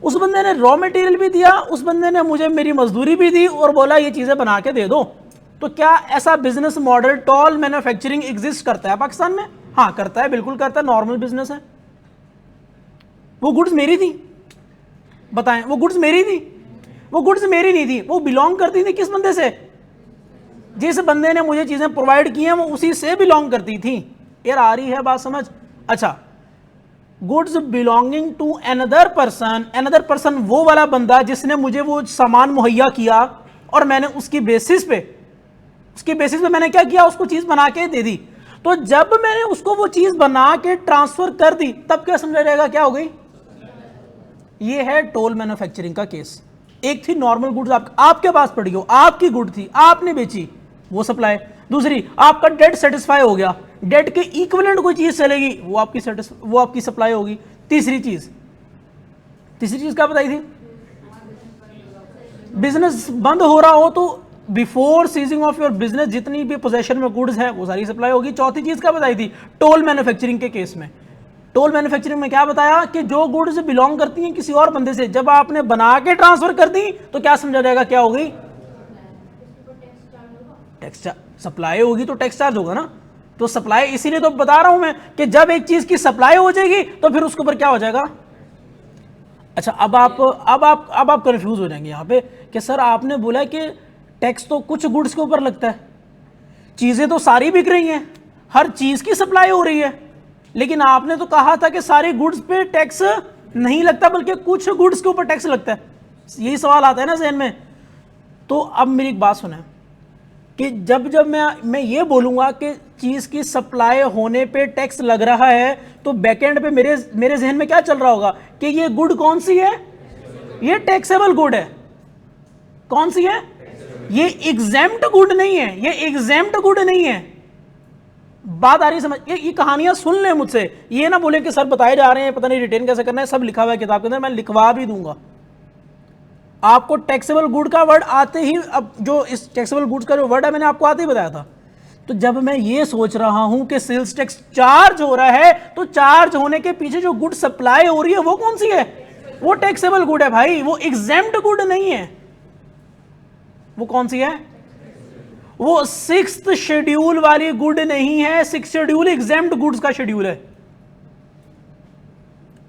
उस बंदे ने रॉ मटेरियल भी दिया, उस बंदे ने मुझे मेरी मजदूरी भी दी और बोला ये चीजें बना के दे दो। तो क्या ऐसा business model toll manufacturing exist करता है पाकिस्तान में? हाँ करता है, बिल्कुल करता है, नॉर्मल बिजनेस है। वो गुड्स मेरी थी, बताएं, वो गुड्स मेरी थी? वो गुड्स मेरी नहीं थी, वो बिलोंग करती थी किस बंदे से? जिस बंदे ने मुझे चीजें प्रोवाइड की हैं वो उसी से बिलोंग करती थी। यार आ रही है बात समझ? अच्छा, goods belonging to another person वो वाला बंदा जिसने मुझे वो सामान मुहैया किया और मैंने उसकी बेसिस पे मैंने क्या किया, उसको चीज बना के दे दी। तो जब मैंने उसको वो चीज बना के ट्रांसफर कर दी तब क्या समझा जाएगा, क्या हो गई? ये है टोल मैन्युफैक्चरिंग का केस। एक थी नॉर्मल गुड्स आपके पास पड़ी हो, आपकी गुड थी, आपने बेची, वो सप्लाई। दूसरी, आपका डेट सेटिस्फाई हो गया, डेट के इक्विवेलेंट कोई चीज चलेगी, वो आपकी सप्लाई होगी। तीसरी चीज क्या बताई थी? बिजनेस बंद हो रहा हो तो before ceasing of your business जितनी भी पोजेशन में गुड्स है वो सारी सप्लाई होगी। चौथी चीज क्या बताई थी? टोल मैन्युफैक्चरिंग के केस में, टोल मैन्युफैक्चरिंग में क्या बताया कि जो गुड्स बिलोंग करती हैं किसी और बंदे से, जब आपने बना के ट्रांसफर कर दी तो क्या समझा जाएगा, क्या हो गई? टैक्स सप्लाई होगी तो टैक्स चार्ज होगा ना। तो सप्लाई, इसीलिए तो बता रहा हूं मैं कि जब एक चीज की सप्लाई हो जाएगी तो फिर उसके ऊपर क्या हो जाएगा। अच्छा, अब आप कंफ्यूज हो जाएंगे यहां पे कि सर आपने बोला कि टैक्स तो कुछ गुड्स के ऊपर लगता है, चीजें तो सारी बिक रही हैं, हर चीज की सप्लाई हो रही है, लेकिन आपने तो कहा था कि सारे गुड्स पे टैक्स नहीं लगता बल्कि कुछ गुड्स के ऊपर टैक्स लगता है। यही सवाल आता है ना जहन में। तो अब मेरी एक बात सुने कि जब मैं ये बोलूंगा कि चीज की सप्लाई होने पे टैक्स लग रहा है तो बैकएंड पे मेरे जहन में क्या चल रहा होगा कि ये गुड कौन सी है, ये टैक्सेबल गुड है। कौन सी है? ये एग्जेम्प्ट गुड नहीं है, ये एग्जेम्प्ट गुड नहीं है। बात आ रही समझ? ये कहानियां सुन ले मुझसे, ये ना बोले कि सर बताए जा रहे हैं, पता नहीं रिटेन कैसे करना है, सब लिखा हुआ है किताब के अंदर, मैं लिखवा भी दूंगा। आपको टैक्सेबल गुड का वर्ड आते ही, अब जो इस टैक्सेबल गुड्स का जो वर्ड है मैंने आपको आते ही बताया था। तो जब मैं ये सोच रहा हूं कि सेल्स टैक्स चार्ज हो रहा है तो चार्ज होने के पीछे जो गुड सप्लाई हो रही है वो कौन सी है? वो टैक्सेबल गुड है भाई, वो एग्जेम्प्ट गुड नहीं है। वो कौन सी है? वो 6th शेड्यूल वाली गुड नहीं है। 6th शेड्यूल एग्जेम्प्ट गुड्स का शेड्यूल है,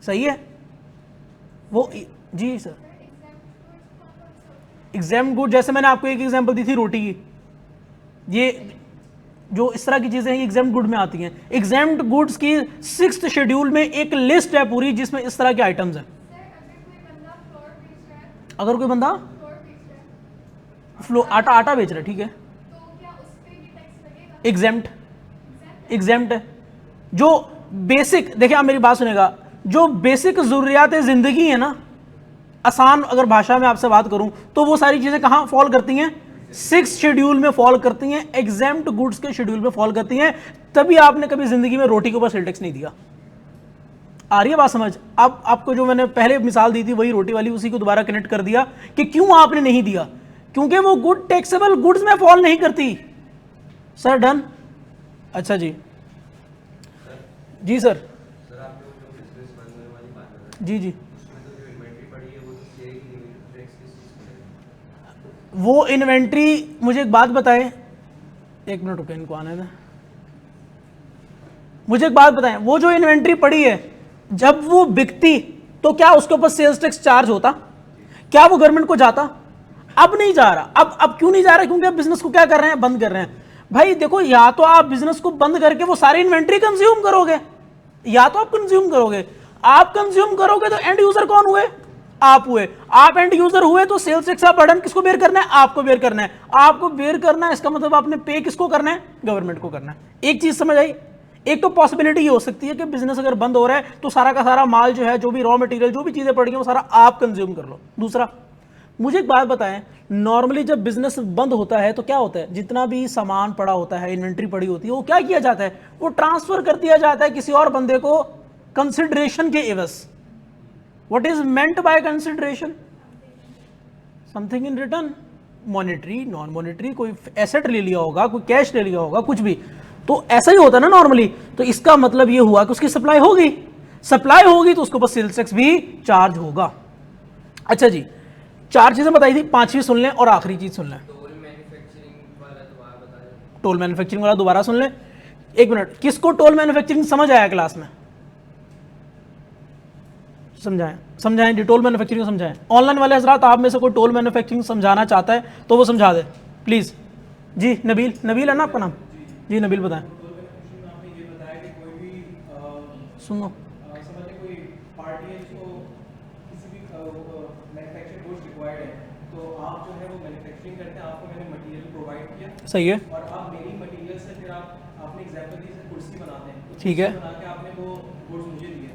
सही है वो? जी सर, एग्जेम्प्ट गुड, जैसे मैंने आपको एक एग्जांपल दी थी रोटी की, ये जो इस तरह की चीजें हैं एग्जेम्प्ट गुड में आती हैं। एग्जेम्प्ट गुड्स की 6th शेड्यूल में एक लिस्ट है पूरी जिसमें इस तरह के आइटम्स हैं। अगर कोई बंदा आटा बेच रहा है, ठीक है, एग्जेम्प्ट है। जो बेसिक, देखिए आप मेरी बात सुनेगा, जो बेसिक जरूरियात जिंदगी है ना, आसान अगर भाषा में आपसे बात करूं तो वो सारी चीजें कहां फॉल करती हैं? 6 शेड्यूल में फॉल करती हैं, एग्जाम्प्ट गुड्स के शेड्यूल में फॉल करती हैं, तभी आपने कभी जिंदगी में रोटी के ऊपर सेल टैक्स नहीं दिया। आ रही है बात समझ? अब आपको जो मैंने पहले मिसाल दी थी वही रोटी वाली, उसी को दोबारा कनेक्ट कर दिया कि क्यों आपने नहीं दिया, क्योंकि वो गुड टैक्सेबल गुड्स में फॉल नहीं करती। Sir done? अच्छा जी जी सर जी जी। वो इन्वेंट्री, मुझे एक बात बताएं, एक मिनट रुके, इनको आने दें, मुझे एक बात बताएं, वो जो इन्वेंट्री पड़ी है जब वो बिकती तो क्या उसके ऊपर सेल्स टैक्स चार्ज होता? क्या वो गवर्नमेंट को जाता? अब नहीं जा रहा। अब क्यों नहीं जा रहा? क्योंकि अब बिजनेस को क्या कर रहे हैं? बंद कर रहे हैं। भाई देखो, या तो आप बिजनेस को बंद करके वो सारी इन्वेंट्री कंज्यूम करोगे, या तो आप कंज्यूम करोगे। आप कंज्यूम करोगे तो एंड यूजर कौन हुए? आप हुए। आप एंड यूजर हुए तो सेल्स टैक्स का बर्डन किसको बेयर करना है? आपको बेयर करना है। आपको बेयर करना है, इसका मतलब आपने पे किसको करना है? गवर्नमेंट को करना है। एक चीज समझ आई? एक तो पॉसिबिलिटी ये हो सकती है कि बिजनेस अगर बंद हो रहा है तो सारा का सारा माल जो है, जो भी रॉ मटेरियल, जो भी चीजें पड़ी हैं, वो सारा आप कंज्यूम कर लो। दूसरा, मुझे एक बात बताएं, नॉर्मली जब बिजनेस बंद होता है तो क्या होता है? जितना भी सामान पड़ा होता है, इन्वेंट्री पड़ी होती है, वो क्या किया जाता है? वो ट्रांसफर कर दिया जाता है किसी और बंदे को कंसिडरेशन के एवज। What is meant by consideration? Something in return, monetary, non monetary, कोई एसेट ले लिया होगा, कोई कैश ले लिया होगा, कुछ भी। तो ऐसा ही होता है ना नॉर्मली। तो इसका मतलब ये हुआ कि उसकी सप्लाई होगी, सप्लाई होगी तो उसके ऊपर सेल्स टैक्स भी चार्ज होगा। अच्छा जी, 4 चीजें बताई थी, 5वीं सुन लें और आखिरी चीज सुन लें। टोल मैन्युफैक्चरिंग वाला दोबारा सुन लें। एक मिनट, किसको टोल मैन्युफैक्चरिंग समझ आया क्लास में? समझाएं जी, टोल मैन्युफैक्चरिंग समझाएं। ऑनलाइन वाले हजरात, आप में से कोई टोल मैन्युफैक्चरिंग समझाना चाहता है तो वो समझा दे प्लीज। जी नबील, नबील है ना आपका नाम? जी नबील बताएं। सुनो, समझिए कोई पार्टी है जिसको किसी भी मैन्युफैक्चरिंग गुड्स रिक्वायर्ड है, तो आप जो है वो मैन्युफैक्चरिंग करते हैं, आपको मैंने मटेरियल प्रोवाइड किया, सही है, और आप मेरी मटेरियल से फिर आपने एग्जांपल दी जैसे कुर्सी बनाते हैं, तो ठीक है, कुर्सी बना के आपने वो गुड्स मुझे दिए,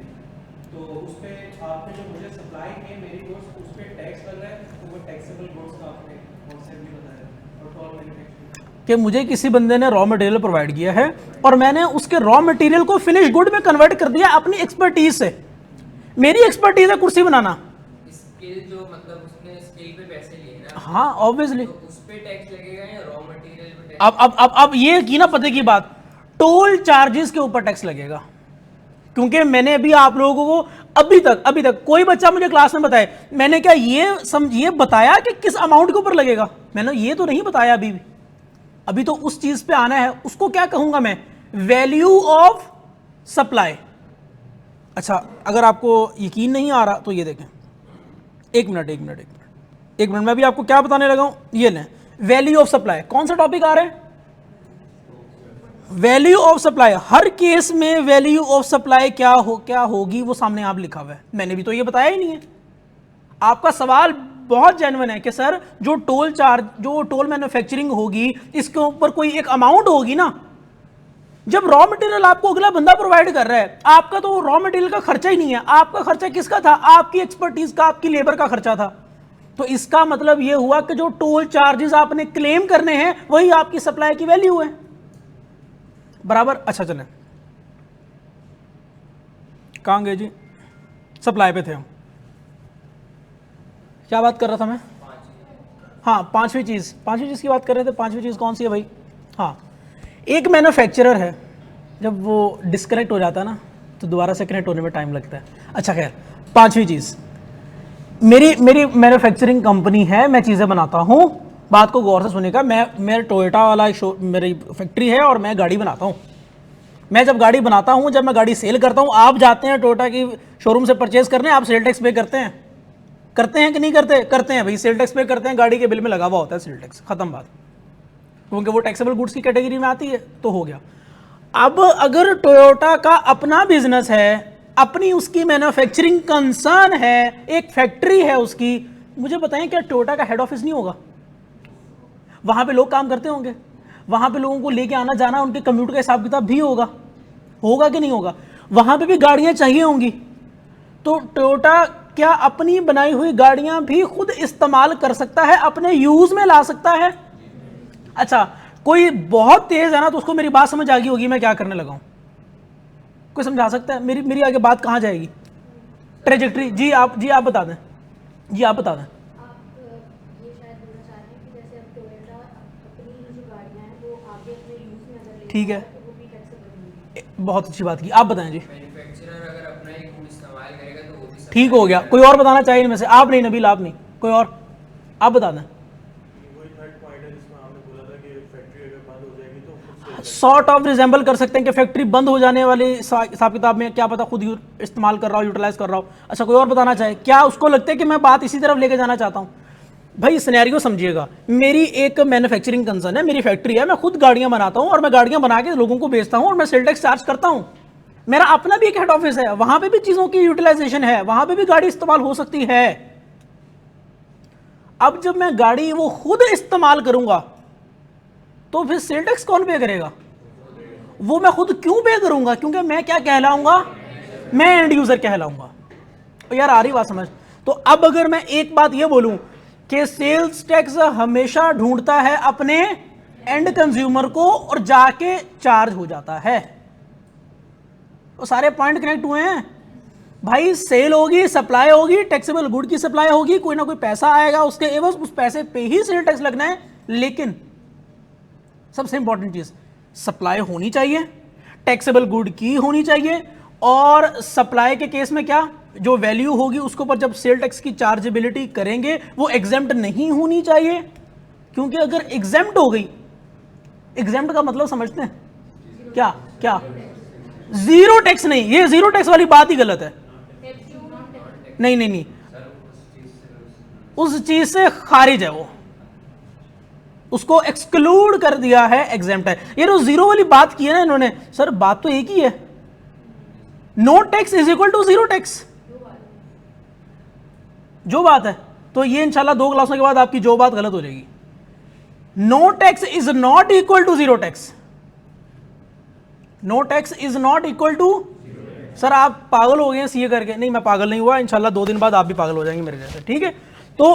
तो उस पे आपने जो मुझे सप्लाई किए मेरी गुड्स, उस पे टैक्स लग रहा है, तो वो टैक्सेबल गुड्स का आपने कॉन्सेप्ट भी बताया। और टोल मैन्युफैक्चरिंग कि मुझे किसी बंदे ने रॉ मटेरियल प्रोवाइड किया है और मैंने उसके रॉ मटेरियल को फिनिश गुड में कन्वर्ट कर दिया अपनी एक्सपर्टीज से। मेरी एक्सपर्टीज है कुर्सी बनाना, स्किल जो मतलब उसने स्किल पे पैसे लिए ना, हाँ ऑब्वियसली, तो उस पे टैक्स लगेगा या रॉ मटेरियल पे टैक्स? अब ये की ना पते की बात, टोल चार्जेस के ऊपर टैक्स लगेगा। क्योंकि मैंने अभी आप लोगों को अभी तक कोई बच्चा मुझे क्लास में बताए, मैंने क्या ये बताया कि किस अमाउंट के ऊपर लगेगा? मैंने ये तो नहीं बताया अभी तो उस चीज पे आना है। उसको क्या कहूंगा मैं? Value of supply. अच्छा, अगर आपको यकीन नहीं आ रहा तो ये देखें, एक मिनट, मैं भी आपको क्या बताने लगा हूं, ये लें, वैल्यू ऑफ सप्लाई। कौन सा टॉपिक आ रहा है? Value of supply. Her case में वैल्यू ऑफ सप्लाई क्या होगी वो सामने आप लिखा हुआ है, मैंने भी तो ये बताया ही नहीं है। आपका सवाल बहुत जेन्युइन है कि सर जो टोल मैन्युफैक्चरिंग होगी इसके ऊपर कोई एक अमाउंट होगी ना। जब रॉ मटेरियल आपको अगला बंदा प्रोवाइड कर रहा है, आपका तो रॉ मटेरियल का खर्चा ही नहीं है, आपका खर्चा किसका था? आपकी एक्सपर्टीज का, आपकी लेबर का खर्चा था। तो इसका मतलब यह हुआ कि जो टोल चार्जेस आपने क्लेम करने हैं वही आपकी सप्लाई की वैल्यू है, बराबर। अच्छा चलें, कहां गए जी? सप्लाई पे थे हम, क्या बात कर रहा था मैं? हाँ, पांचवी चीज की बात कर रहे थे। पांचवी चीज कौन सी है भाई? हाँ, एक मैन्युफैक्चरर है, जब वो डिस्कनेक्ट हो जाता है ना तो दोबारा से कनेक्ट होने में टाइम लगता है। अच्छा खैर, पांचवी चीज, मेरी मैन्युफैक्चरिंग कंपनी है, मैं चीजें बनाता हूँ। बात को गौर से सुनेगा। मेरा टोयोटा वाला मेरी फैक्ट्री है और मैं गाड़ी बनाता हूँ। मैं जब गाड़ी बनाता हूँ, जब मैं गाड़ी सेल करता हूँ, आप जाते हैं टोयोटा की शोरूम से परचेज करने, आप सेल टैक्स पे करते हैं कि नहीं करते? करते हैं भाई, सेल टैक्स पे करते हैं, गाड़ी के बिल में लगा हुआ होता है सेल टैक्स, खत्म बात, क्योंकि वो टैक्सेबल गुड्स की कैटेगरी में आती है, तो हो गया। अब अगर टोयोटा का अपना बिजनेस है, अपनी उसकी मैन्युफैक्चरिंग कंसर्न है, एक फैक्ट्री है उसकी, मुझे बताएं क्या टोयोटा का हेड ऑफिस नहीं होगा? वहां पे लोग काम करते होंगे, वहां पे लोगों को लेके आना जाना, उनके कम्यूट का हिसाब किताब भी होगा कि नहीं होगा? वहां पे भी गाड़ियां चाहिए होंगी। तो टोयोटा क्या अपनी बनाई हुई गाड़ियां भी खुद इस्तेमाल कर सकता है, अपने यूज में ला सकता है? अच्छा, कोई बहुत तेज है ना तो उसको मेरी बात समझ आ गई होगी मैं क्या करने लगा हूं। कोई समझा सकता है मेरी मेरी आगे बात कहां जाएगी, ट्रेजेक्ट्री? जी आप बता दें, जी आप बता दें। आप ये शायद बोलना चाह रहे हैं कि जैसे अब टोयोटा अपनी जो गाड़ियां हैं वो आगे अपने यूज में अगर लेके ठीक है। आए तो वो भी टैक्सेबल होंगी। बहुत अच्छी बात की, आप बताएं जी। मैन्युफैक्चरर अगर अपना ही गुड इस्तेमाल करेगा तो वो भी ठीक हो गया, कोई और बताना चाहिए इनमें से? आप नहीं नबील, आप नहीं, कोई और, आप बता दें। वही थर्ड पॉइंट है जिसमें आपने बोला था कि फैक्ट्री अगर बंद हो जाएगी तो खुद से सॉर्ट ऑफ रिजेंबल कर सकते हैं कि फैक्ट्री बंद हो जाने वाली हिसाब किताब में क्या पता खुद इस्तेमाल कर रहा हो, यूटिलाइज कर रहा हो। अच्छा, कोई और बताना चाहे? क्या उसको लगता है कि मैं बात इसी तरफ लेके जाना चाहता हूँ? भाई सिनेरियो समझिएगा, मेरी एक मैन्युफैक्चरिंग कंसर्न है, मेरी फैक्ट्री है, मैं खुद गाड़ियां बनाता हूं और मैं गाड़ियां बना के लोगों को बेचता हूं और मैं सेल टैक्स चार्ज करता हूं। मेरा अपना भी एक हेड ऑफिस है, वहां पे भी चीजों की यूटिलाइजेशन है, वहां पे भी गाड़ी इस्तेमाल हो सकती है। अब जब मैं गाड़ी वो खुद इस्तेमाल करूंगा तो फिर सेल टैक्स कौन पे करेगा? वो मैं खुद क्यों पे करूंगा? क्योंकि मैं क्या कहलाऊंगा? मैं एंड यूजर कहलाऊंगा। तो यार आ रही बात समझ? तो अब अगर मैं एक बात ये बोलूं कि सेल्स टैक्स हमेशा ढूंढता है अपने एंड कंज्यूमर को और जाके चार्ज हो जाता है, तो सारे पॉइंट कनेक्ट हुए हैं भाई। सेल होगी, सप्लाई होगी, टैक्सेबल गुड की सप्लाई होगी, कोई ना कोई पैसा आएगा, उसके एवज उस पैसे पे ही सेल टैक्स लगना है। लेकिन सबसे इंपॉर्टेंट चीज, सप्लाई होनी चाहिए, टैक्सेबल गुड की होनी चाहिए, और सप्लाई के केस में क्या, जो वैल्यू होगी उसके ऊपर जब सेल टैक्स की चार्जेबिलिटी करेंगे वो एग्जेम्प्ट नहीं होनी चाहिए। क्योंकि अगर एग्जेम्प्ट हो गई, एग्जेम्प्ट का मतलब समझते हैं क्या? क्या जीरो टैक्स? नहीं, ये जीरो टैक्स वाली बात ही गलत है। नहीं नहीं नहीं, उस चीज से खारिज है, वो उसको एक्सक्लूड कर दिया है, एग्जेम्प्ट है। ये जो जीरो वाली बात की है ना इन्होंने, सर बात तो एक ही है, no tax is equal to zero tax, जो बात है। तो ये इंशाल्लाह 2 क्लासों के बाद आपकी जो बात गलत हो जाएगी। No tax is not equal to zero tax, no tax is not equal to. Sir आप पागल हो गए हैं सीए करके? नहीं, मैं पागल नहीं हुआ, इंशाल्लाह 2 दिन बाद आप भी पागल हो जाएंगे मेरे जैसे, ठीक है। तो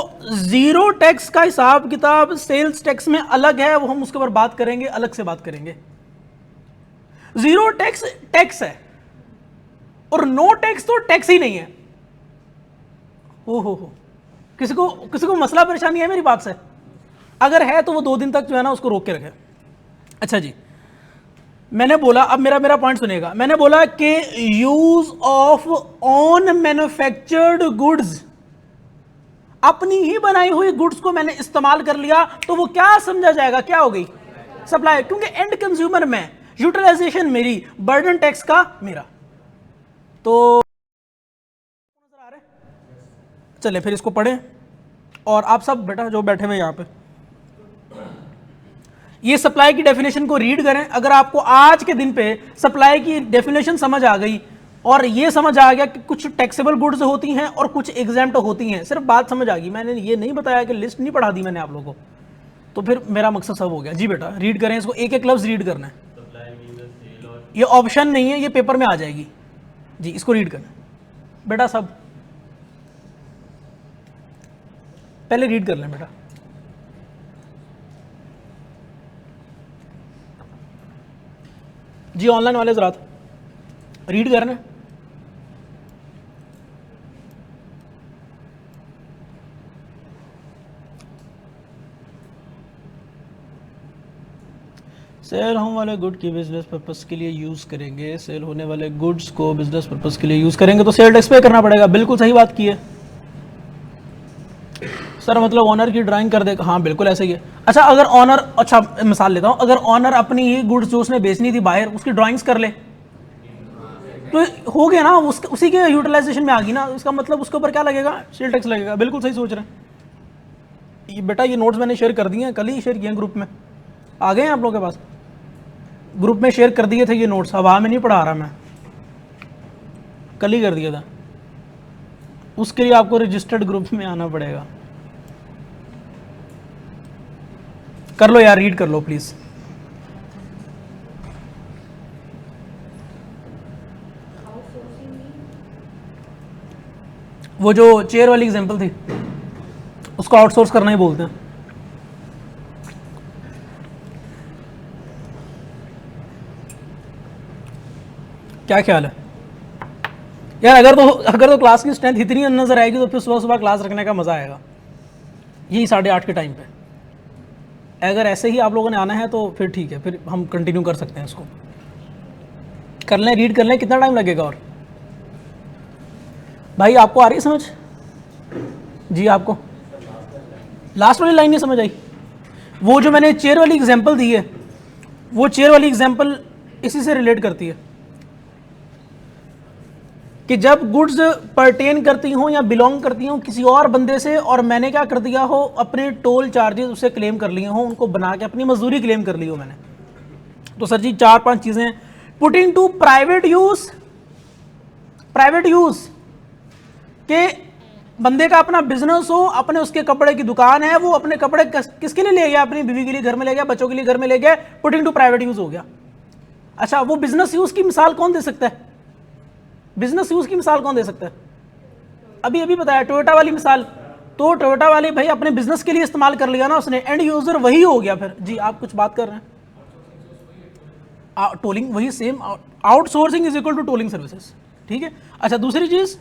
जीरो टैक्स का हिसाब किताब सेल्स टैक्स में अलग है, वो हम उसके ऊपर बात करेंगे, अलग से बात करेंगे। जीरो टैक्स टैक्स है और नो टैक्स तो टैक्स ही नहीं है। हो किसी को मसला परेशानी है मेरी बात से? अगर है तो वो 2 दिन तक जो है ना उसको रोक के रखे। अच्छा जी, मैंने बोला, अब मेरा पॉइंट सुनिएगा, मैंने बोला कि use of on manufactured goods, अपनी ही बनाई हुई गुड्स को मैंने इस्तेमाल कर लिया तो वो क्या समझा जाएगा? क्या हो गई? सप्लाई। क्योंकि एंड कंज्यूमर में, यूटिलाइजेशन मेरी, बर्डन टैक्स का मेरा। तो नजर आ रहे? चले फिर इसको पढ़ें, और आप सब बेटा जो बैठे हुए यहां पे, ये सप्लाई की डेफिनेशन को रीड करें। अगर आपको आज के दिन पे सप्लाई की डेफिनेशन समझ आ गई और ये समझ आ गया कि कुछ टैक्सेबल गुड्स होती हैं और कुछ एग्जेम्प्ट होती हैं, सिर्फ बात समझ आ गई, मैंने ये नहीं बताया कि लिस्ट नहीं पढ़ा दी मैंने आप लोगों को, तो फिर मेरा मकसद सब हो गया। जी बेटा रीड करें इसको, एक एक लफ्ज रीड करना है, ये ऑप्शन नहीं है, ये पेपर में आ जाएगी। जी इसको रीड करना बेटा, सब पहले रीड कर लें बेटा। जी ऑनलाइन वाले जरा रीड करना। सेल होने वाले गुड की बिजनेस पर्पस के लिए यूज करेंगे, सेल होने वाले गुड्स को बिजनेस पर्पस के लिए यूज करेंगे तो सेल टैक्स पे करना पड़ेगा। बिल्कुल सही बात की है सर, मतलब ऑनर की ड्राइंग कर देगा। हाँ बिल्कुल ऐसे ही है। अच्छा अगर ऑनर, अच्छा मिसाल लेता हूँ, अगर ऑनर अपनी ही गुड्स जो उसने बेचनी थी बाहर उसकी ड्राइंग्स कर ले तो हो गया ना, उसी के यूटिलाइजेशन में आ गई ना, इसका मतलब उसके ऊपर क्या लगेगा? सेल टैक्स लगेगा। बिल्कुल सही सोच रहे हैं। ये बेटा ये नोट्स मैंने शेयर कर दिए हैं, कल ही शेयर किए हैं ग्रुप में, आ गए हैं आप लोगों के पास? ग्रुप में शेयर कर दिए थे ये नोट्स, हवा में नहीं पढ़ा रहा मैं, कल ही कर दिया था। उसके लिए आपको रजिस्टर्ड ग्रुप में आना पड़ेगा। कर लो यार, रीड कर लो प्लीज। वो जो चेयर वाली एग्जांपल थी उसको आउटसोर्स करना ही बोलते हैं। क्या ख्याल है यार? अगर तो क्लास की स्ट्रेंथ इतनी नजर आएगी तो फिर सुबह सुबह क्लास रखने का मज़ा आएगा, यही 8:30 के टाइम पे। अगर ऐसे ही आप लोगों ने आना है तो फिर ठीक है, फिर हम कंटिन्यू कर सकते हैं इसको। कर लें, रीड कर लें, कितना टाइम लगेगा? और भाई आपको आ रही है समझ? जी आपको लास्ट वाली लाइन नहीं समझ आई? वो जो मैंने चेयर वाली एग्जांपल दी है, वो चेयर वाली एग्जांपल इसी से रिलेट करती है कि जब गुड्स परटेन करती हों या बिलोंग करती हों किसी और बंदे से, और मैंने क्या कर दिया हो, अपने टोल चार्जेस उससे क्लेम कर लिए हों, उनको बना के अपनी मजदूरी क्लेम कर ली हो मैंने। तो सर जी 4-5 चीज़ें, पुटिंग टू प्राइवेट यूज के बंदे का अपना बिजनेस हो, अपने उसके कपड़े की दुकान है, वो अपने कपड़े किसके लिए ले गया? अपनी बीवी के लिए घर में ले गया, बच्चों के लिए घर में ले गया, पुटिंग टू प्राइवेट यूज हो गया। अच्छा, वो बिजनेस यूज की मिसाल कौन दे सकता है? बिजनेस यूज की मिसाल कौन दे सकता है? अभी बताया टोयोटा वाली मिसाल, तो टोयोटा वाले भाई अपने बिजनेस के लिए इस्तेमाल कर लिया ना उसने, एंड यूजर वही हो गया। फिर जी आप कुछ बात कर रहे हैं? टोलिंग वही same, outsourcing is equal to tolling services, ठीक है। अच्छा, दूसरी चीज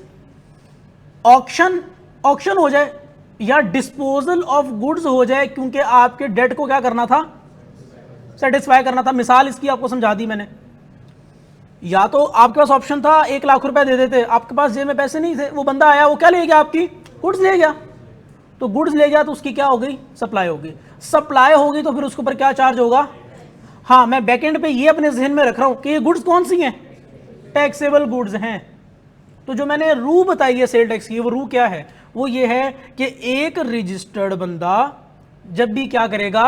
ऑक्शन हो जाए या डिस्पोजल ऑफ गुड्स हो जाए, क्योंकि आपके डेट को क्या करना था? सेटिस्फाई करना था। मिसाल इसकी आपको समझा दी मैंने। या तो आपके पास ऑप्शन था 1 लाख रुपए दे देते, आपके पास जेब में पैसे नहीं थे, वो बंदा आया, वो क्या ले गया? आपकी गुड्स ले गया। तो गुड्स ले गया तो उसकी क्या हो गई? सप्लाई होगी। सप्लाई होगी तो फिर उसके ऊपर क्या चार्ज होगा? हाँ, मैं बैकएंड पे ये अपने जहन में रख रहा हूं कि ये गुड्स कौन सी हैं? टैक्सेबल गुड्स हैं। तो जो मैंने रू बताई है सेल टैक्स की, वो रू क्या है? वो ये है कि एक रजिस्टर्ड बंदा जब भी क्या करेगा?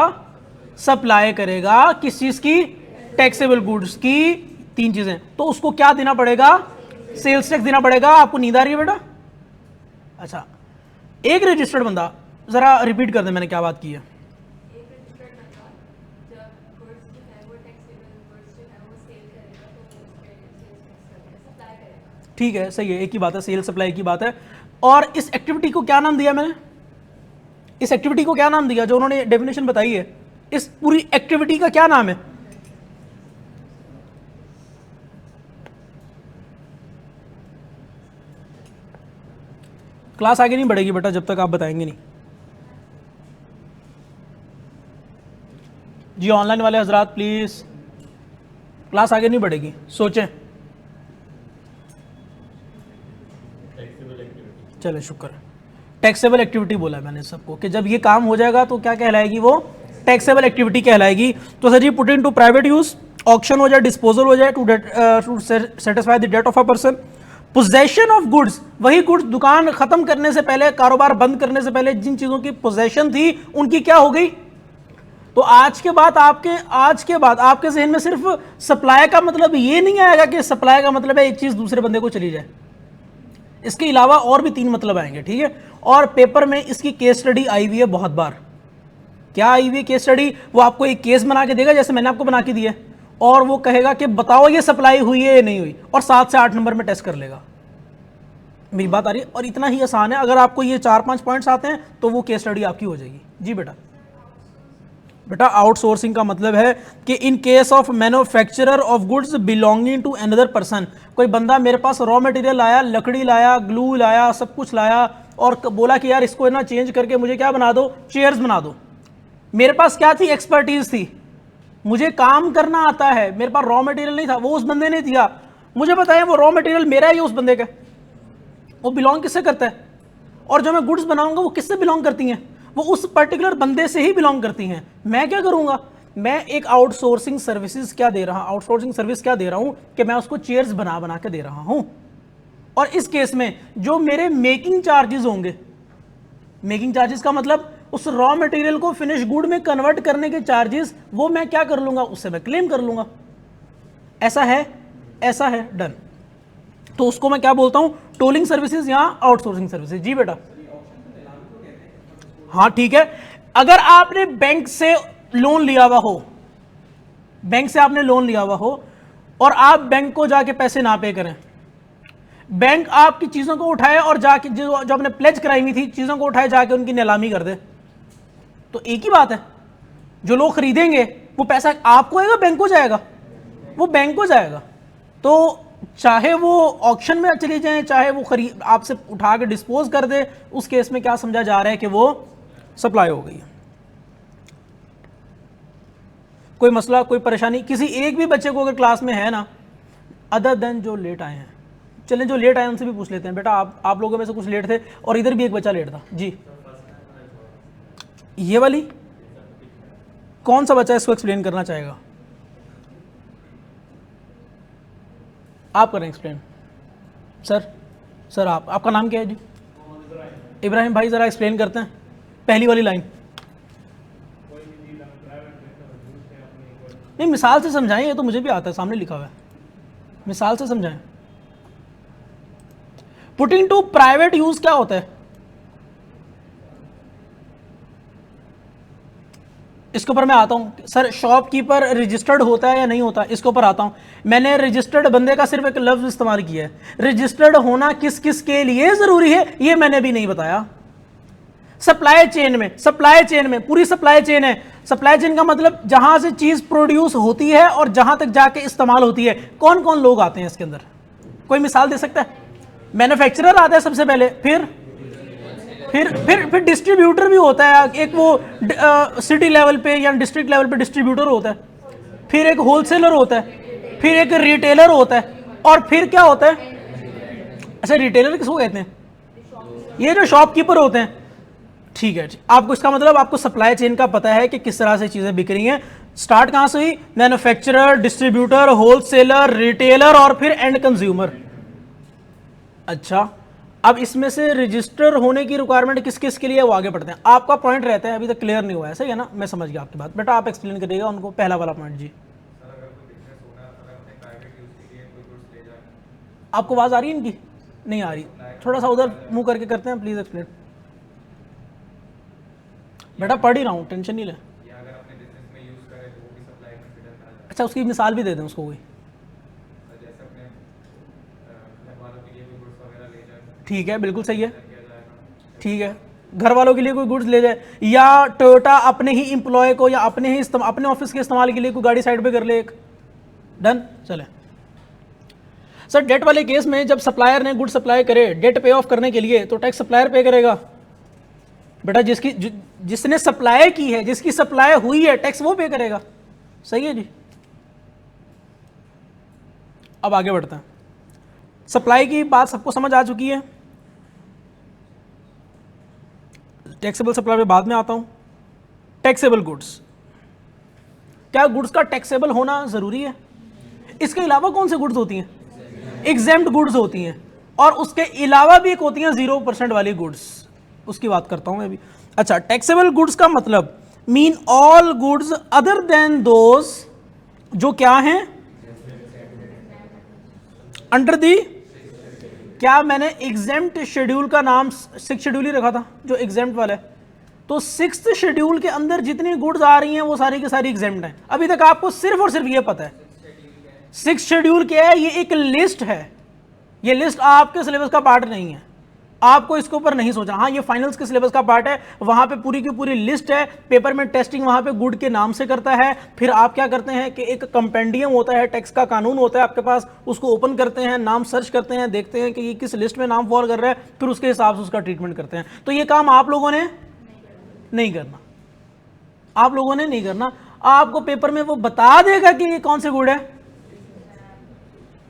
सप्लाई करेगा किस चीज की? टैक्सेबल गुड्स की। 3 चीजें, तो उसको क्या देना पड़ेगा? सेल्स टैक्स देना पड़ेगा। आपको नींद आ रही है बेटा? अच्छा, एक रजिस्टर्ड बंदा, जरा रिपीट कर दे मैंने क्या बात की है। ठीक है, सही है, एक ही बात है, सेल सप्लाई की बात है। और इस एक्टिविटी को क्या नाम दिया मैंने? इस एक्टिविटी को क्या नाम दिया जो उन्होंने डेफिनेशन बताई है? इस पूरी एक्टिविटी का क्या नाम है? क्लास आगे नहीं बढ़ेगी बेटा जब तक आप बताएंगे नहीं। जी ऑनलाइन वाले हजरात प्लीज, क्लास आगे नहीं बढ़ेगी, सोचें। चले शुक्र है, टैक्सेबल एक्टिविटी बोला है मैंने सबको कि जब ये काम हो जाएगा तो क्या कहलाएगी? वो टैक्सेबल एक्टिविटी कहलाएगी। तो sir ji put in to private use, auction हो जाए, डिस्पोजल हो जाए, to satisfy the debt of a person, possession of goods, वही गुड्स दुकान खत्म करने से पहले, कारोबार बंद करने से पहले जिन चीजों की पोजेशन थी उनकी क्या हो गई? तो आज के बाद आपके जहन में सिर्फ सप्लाई का मतलब ये नहीं आएगा कि सप्लाई का मतलब है एक चीज दूसरे बंदे को चली जाए, इसके अलावा और भी 3 मतलब आएंगे, ठीक है। और पेपर में इसकी केस स्टडी आई हुई है बहुत बार। क्या आई हुई है केस स्टडी? वो आपको एक केस बना के देगा जैसे मैंने आपको बना के दिया है, और वो कहेगा कि बताओ ये सप्लाई हुई है या नहीं हुई, और 7 से 8 नंबर में टेस्ट कर लेगा। मेरी बात आ रही है? और इतना ही आसान है, अगर आपको ये 4-5 पॉइंट्स आते हैं तो वो केस स्टडी आपकी हो जाएगी। जी बेटा आउटसोर्सिंग का मतलब है कि in case of manufacturer of goods belonging to another person, कोई बंदा मेरे पास रॉ मटेरियल लाया, लकड़ी लाया, ग्लू लाया, सब कुछ लाया, और बोला कि यार इसको ना चेंज करके मुझे क्या बना दो? चेयर्स बना दो। मेरे पास क्या थी? एक्सपर्टीज थी, मुझे काम करना आता है, मेरे पास रॉ मटेरियल नहीं था, वो उस बंदे ने दिया। मुझे बताएं वो रॉ मटेरियल मेरा है या उस बंदे का? वो बिलोंग किससे करता है? और जो मैं गुड्स बनाऊंगा वो किससे बिलोंग करती हैं? वो उस पर्टिकुलर बंदे से ही बिलोंग करती हैं। मैं क्या करूंगा? मैं एक आउटसोर्सिंग सर्विसेज क्या दे रहा हूं? आउटसोर्सिंग सर्विस क्या दे रहा हूं कि मैं उसको चेयर्स बना बना के दे रहा हूं। और इस केस में जो मेरे मेकिंग चार्जेस होंगे, मेकिंग चार्जेस का मतलब उस रॉ मटेरियल को फिनिश गुड में कन्वर्ट करने के चार्जेस, वो मैं क्या कर लूंगा? उससे मैं क्लेम कर लूंगा। ऐसा है, डन। तो उसको मैं क्या बोलता हूं? टोलिंग सर्विसेज या आउटसोर्सिंग सर्विसेज। जी बेटा, हाँ ठीक है। अगर आपने बैंक से लोन लिया हुआ हो, बैंक से आपने लोन लिया हुआ हो, और आप बैंक को जाके पैसे ना पे करें, बैंक आपकी चीजों को उठाए और जाके जो आपने प्लेज कराई हुई थी चीजों को उठाए जाके उनकी नीलामी कर दे, तो एक ही बात है, जो लोग खरीदेंगे वो पैसा आपको आएगा बैंक को जाएगा? वो बैंक को जाएगा। तो चाहे वो ऑक्शन में चली जाए, चाहे वो खरीद आपसे उठा के डिस्पोज कर दे, उस केस में क्या समझा जा रहा है कि वो सप्लाई हो गई है। कोई मसला, कोई परेशानी किसी एक भी बच्चे को अगर क्लास में है ना, अदर देन जो लेट आए हैं? चलें जो लेट आए उनसे भी पूछ लेते हैं। बेटा आप लोगों में से कुछ लेट थे और इधर भी एक बच्चा लेट था जी। ये वाली कौन सा बच्चा इसको एक्सप्लेन करना चाहेगा? आप करें एक्सप्लेन। सर आपका नाम क्या है जी? इब्राहिम भाई ज़रा एक्सप्लेन करते हैं पहली वाली लाइन। नहीं, मिसाल से समझाएं, ये तो मुझे भी आता है, सामने लिखा हुआ है, मिसाल से समझाएं। पुटिंग टू प्राइवेट यूज क्या होता है? इसके ऊपर मैं आता हूं सर। शॉपकीपर रजिस्टर्ड होता है या नहीं होता, इसके ऊपर आता हूं। मैंने रजिस्टर्ड बंदे का सिर्फ एक लफ्ज इस्तेमाल किया है। रजिस्टर्ड होना किस किस के लिए जरूरी है ये मैंने भी नहीं बताया। सप्लाई चेन में पूरी सप्लाई चेन है। सप्लाई चेन का मतलब जहां से चीज प्रोड्यूस होती है और जहां तक जाके इस्तेमाल होती है। कौन कौन लोग आते हैं इसके अंदर? कोई मिसाल दे सकता है? मैन्युफैक्चरर आता है सबसे पहले, फिर डिस्ट्रीब्यूटर भी होता है। एक वो सिटी लेवल पे या डिस्ट्रिक्ट लेवल पे डिस्ट्रीब्यूटर होता है, फिर एक होलसेलर होता है, फिर एक रिटेलर होता है, और फिर क्या होता है? अच्छा, रिटेलर किसको कहते हैं? ये जो शॉपकीपर होते हैं। ठीक है, आपको इसका मतलब आपको सप्लाई चेन का पता है कि किस तरह से चीजें बिक रही हैं। स्टार्ट कहां से हुई? मैन्युफैक्चरर, डिस्ट्रीब्यूटर, होलसेलर, रिटेलर और फिर एंड कंज्यूमर। अच्छा, अब इसमें से रजिस्टर होने की रिक्वायरमेंट किस किस के लिए, वो आगे बढ़ते हैं। आपका पॉइंट रहता है, अभी तक क्लियर नहीं हुआ है, सही है ना? मैं समझ गया आपकी बात। बेटा आप एक्सप्लेन करिएगा उनको पहला वाला पॉइंट जी। आपको आवाज आ रही है इनकी? नहीं आ रही, थोड़ा सा उधर मुंह करके करते हैं प्लीज एक्सप्लेन। बेटा पढ़ ही रहा हूँ, टेंशन नहीं ले। अच्छा, उसकी मिसाल भी दे दें उसको कोई। ठीक है, बिल्कुल सही है। ठीक है, घर वालों के लिए कोई गुड्स ले जाए, या टोयोटा अपने ही एम्प्लॉय को या अपने ऑफिस के इस्तेमाल के लिए कोई गाड़ी साइड पे कर ले एक। डन, चले सर। डेट वाले केस में जब सप्लायर ने गुड सप्लाई करे डेट पे ऑफ करने के लिए, तो टैक्स सप्लायर पे करेगा। बेटा जिसने सप्लाई की है, जिसकी सप्लाई हुई है, टैक्स वो पे करेगा। सही है जी। अब आगे बढ़ते हैं। सप्लाई की बात सबको समझ आ चुकी है। टैक्सेबल सप्लाई पे बाद में आता हूं। टैक्सेबल गुड्स, क्या गुड्स का टैक्सेबल होना जरूरी है? इसके अलावा कौन सी गुड्स होती हैं? एग्जेम्प्ट गुड्स होती हैं, और उसके अलावा भी एक होती हैं 0% वाली गुड्स, उसकी बात करता हूं मैं अभी। अच्छा, टैक्सेबल गुड्स का मतलब mean all goods other than those जो क्या हैं अंडर दी। क्या मैंने एग्जेम्प्ट शेड्यूल का नाम 6 शेड्यूल ही रखा था जो एग्जेम्प्ट वाला है? तो 6th शेड्यूल के अंदर जितनी गुड्स आ रही हैं वो सारी की सारी एग्जेम्प्ट हैं। अभी तक आपको सिर्फ और सिर्फ ये पता है 6 शेड्यूल क्या है। ये एक लिस्ट है, ये लिस्ट आपके सिलेबस का पार्ट नहीं है, आपको इसके ऊपर नहीं सोचना। हाँ, ये फाइनल्स के सिलेबस का पार्ट है, वहां पे पूरी की पूरी लिस्ट है। पेपर में टेस्टिंग वहां पे गुड के नाम से करता है। फिर आप क्या करते हैं कि एक कंपेंडियम होता है, टैक्स का कानून होता है आपके पास, उसको ओपन करते हैं, नाम सर्च करते हैं, देखते हैं कि ये किस लिस्ट में नाम फॉल कर रहा है, फिर उसके हिसाब से उसका ट्रीटमेंट करते हैं। तो ये काम आप लोगों ने नहीं करना, आप लोगों ने नहीं करना। आपको पेपर में वो बता देगा कि ये कौन से गुड है,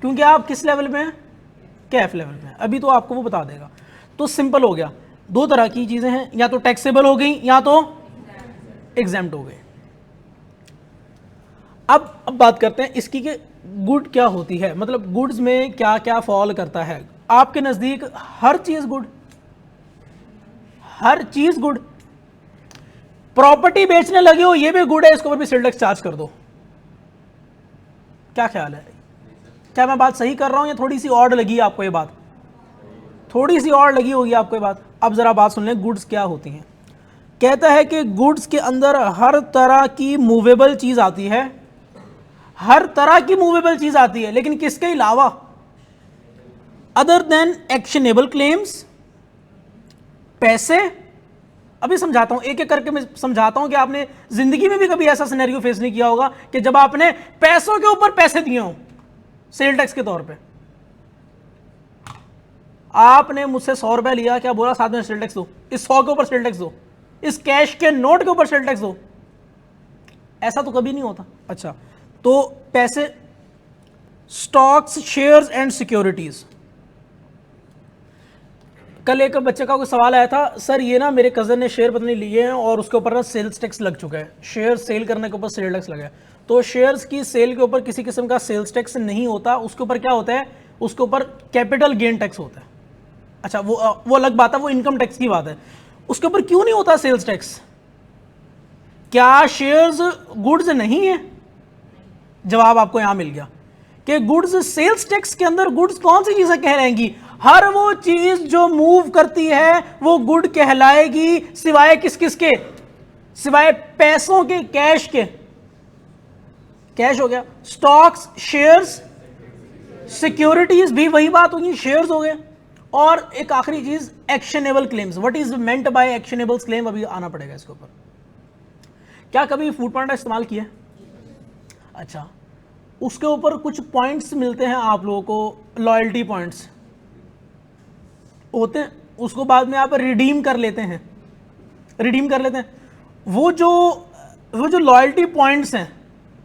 क्योंकि आप किस लेवल में हैं? कैफ लेवल में। अभी तो आपको वो बता देगा। तो सिंपल हो गया, दो तरह की चीजें हैं, या तो टैक्सेबल हो गई या तो एग्जेम्प्ट हो गई। अब बात करते हैं इसकी कि गुड क्या होती है, मतलब गुड्स में क्या क्या फॉल करता है। आपके नजदीक हर चीज गुड, हर चीज गुड। प्रॉपर्टी बेचने लगे हो ये भी गुड है, इसके ऊपर भी सेल टैक्स चार्ज कर दो। क्या ख्याल है? क्या मैं बात सही कर रहा हूं या थोड़ी सी और लगी आपको ये बात? थोड़ी सी और लगी होगी आपको ये बात। अब जरा बात सुन लें, गुड्स क्या होती हैं। कहता है कि गुड्स के अंदर हर तरह की मूवेबल चीज आती है, हर तरह की मूवेबल चीज आती है, लेकिन किसके अलावा? अदर देन एक्शनेबल क्लेम्स, पैसे। अभी समझाता हूं, एक एक करके मैं समझाता हूं कि आपने जिंदगी में भी कभी ऐसा सिनेरियो फेस नहीं किया होगा कि जब आपने पैसों के ऊपर पैसे दिए हों सेल टैक्स के तौर पे। आपने मुझसे 100 रुपए लिया, क्या बोला साथ में सेल टैक्स दो, इस 100 के ऊपर सेल टैक्स दो, इस कैश के नोट के ऊपर सेल टैक्स दो, ऐसा तो कभी नहीं होता। अच्छा, तो पैसे, स्टॉक्स, शेयर्स एंड सिक्योरिटीज। कल एक बच्चे का कोई सवाल आया था, सर ये ना मेरे कजन ने शेयर पता नहीं लिए हैं और उसके ऊपर ना सेल्स टैक्स लग चुका है, शेयर सेल करने के ऊपर सेल टैक्स लगा है। तो शेयर्स की सेल के ऊपर किसी किस्म का सेल्स टैक्स नहीं होता, उसके ऊपर क्या होता है, उसके ऊपर कैपिटल गेन टैक्स होता है। अच्छा, वो अलग बात है, वो इनकम टैक्स की बात है। उसके ऊपर क्यों नहीं होता सेल्स टैक्स? क्या शेयर्स गुड्स नहीं है? जवाब आपको यहां मिल गया कि गुड्स, सेल्स टैक्स के अंदर गुड्स कौन सी चीजें कहलाएंगी? हर वो चीज जो मूव करती है वो गुड कहलाएगी, सिवाय किस किस के? सिवाय पैसों के, कैश के। कैश हो गया, स्टॉक्स, शेयर्स, सिक्योरिटीज भी वही बात होगी, शेयर्स हो गए। और एक आखिरी चीज, actionable claims. What is meant by actionable claim, अभी आना पड़ेगा इसके ऊपर। क्या कभी फूड पांडा इस्तेमाल किया? अच्छा, उसके ऊपर कुछ पॉइंट्स मिलते हैं आप लोगों को, लॉयल्टी पॉइंट्स होते हैं, उसको बाद में आप रिडीम कर लेते हैं, रिडीम कर लेते हैं। वो जो लॉयल्टी पॉइंट्स हैं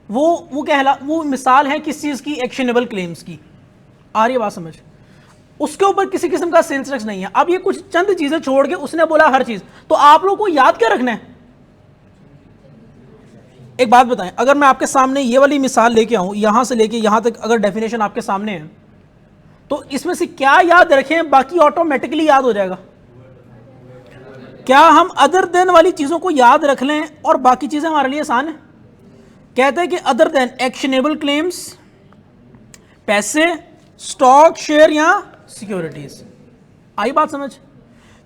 वो मिसाल है किस चीज़ की? एक्शनेबल क्लेम्स की। आ रही है बात समझ? उसके ऊपर किसी किस्म का सेल्स टैक्स नहीं है। अब ये कुछ चंद चीजें छोड़ के उसने बोला हर चीज, तो आप लोगों को याद क्या रखना है? एक बात बताएं, अगर मैं आपके सामने ये वाली मिसाल लेके आऊं, यहां से लेके यहां तक अगर डेफिनेशन आपके सामने है, तो इसमें से क्या याद रखें, बाकी ऑटोमेटिकली याद हो जाएगा। क्या हम अदर देन वाली चीजों को याद रख लें और बाकी चीजें हमारे लिए आसान है? कहते हैं कि अदर देन एक्शनेबल क्लेम्स, पैसे, स्टॉक, शेयर या सिक्योरिटीज। आई बात समझ?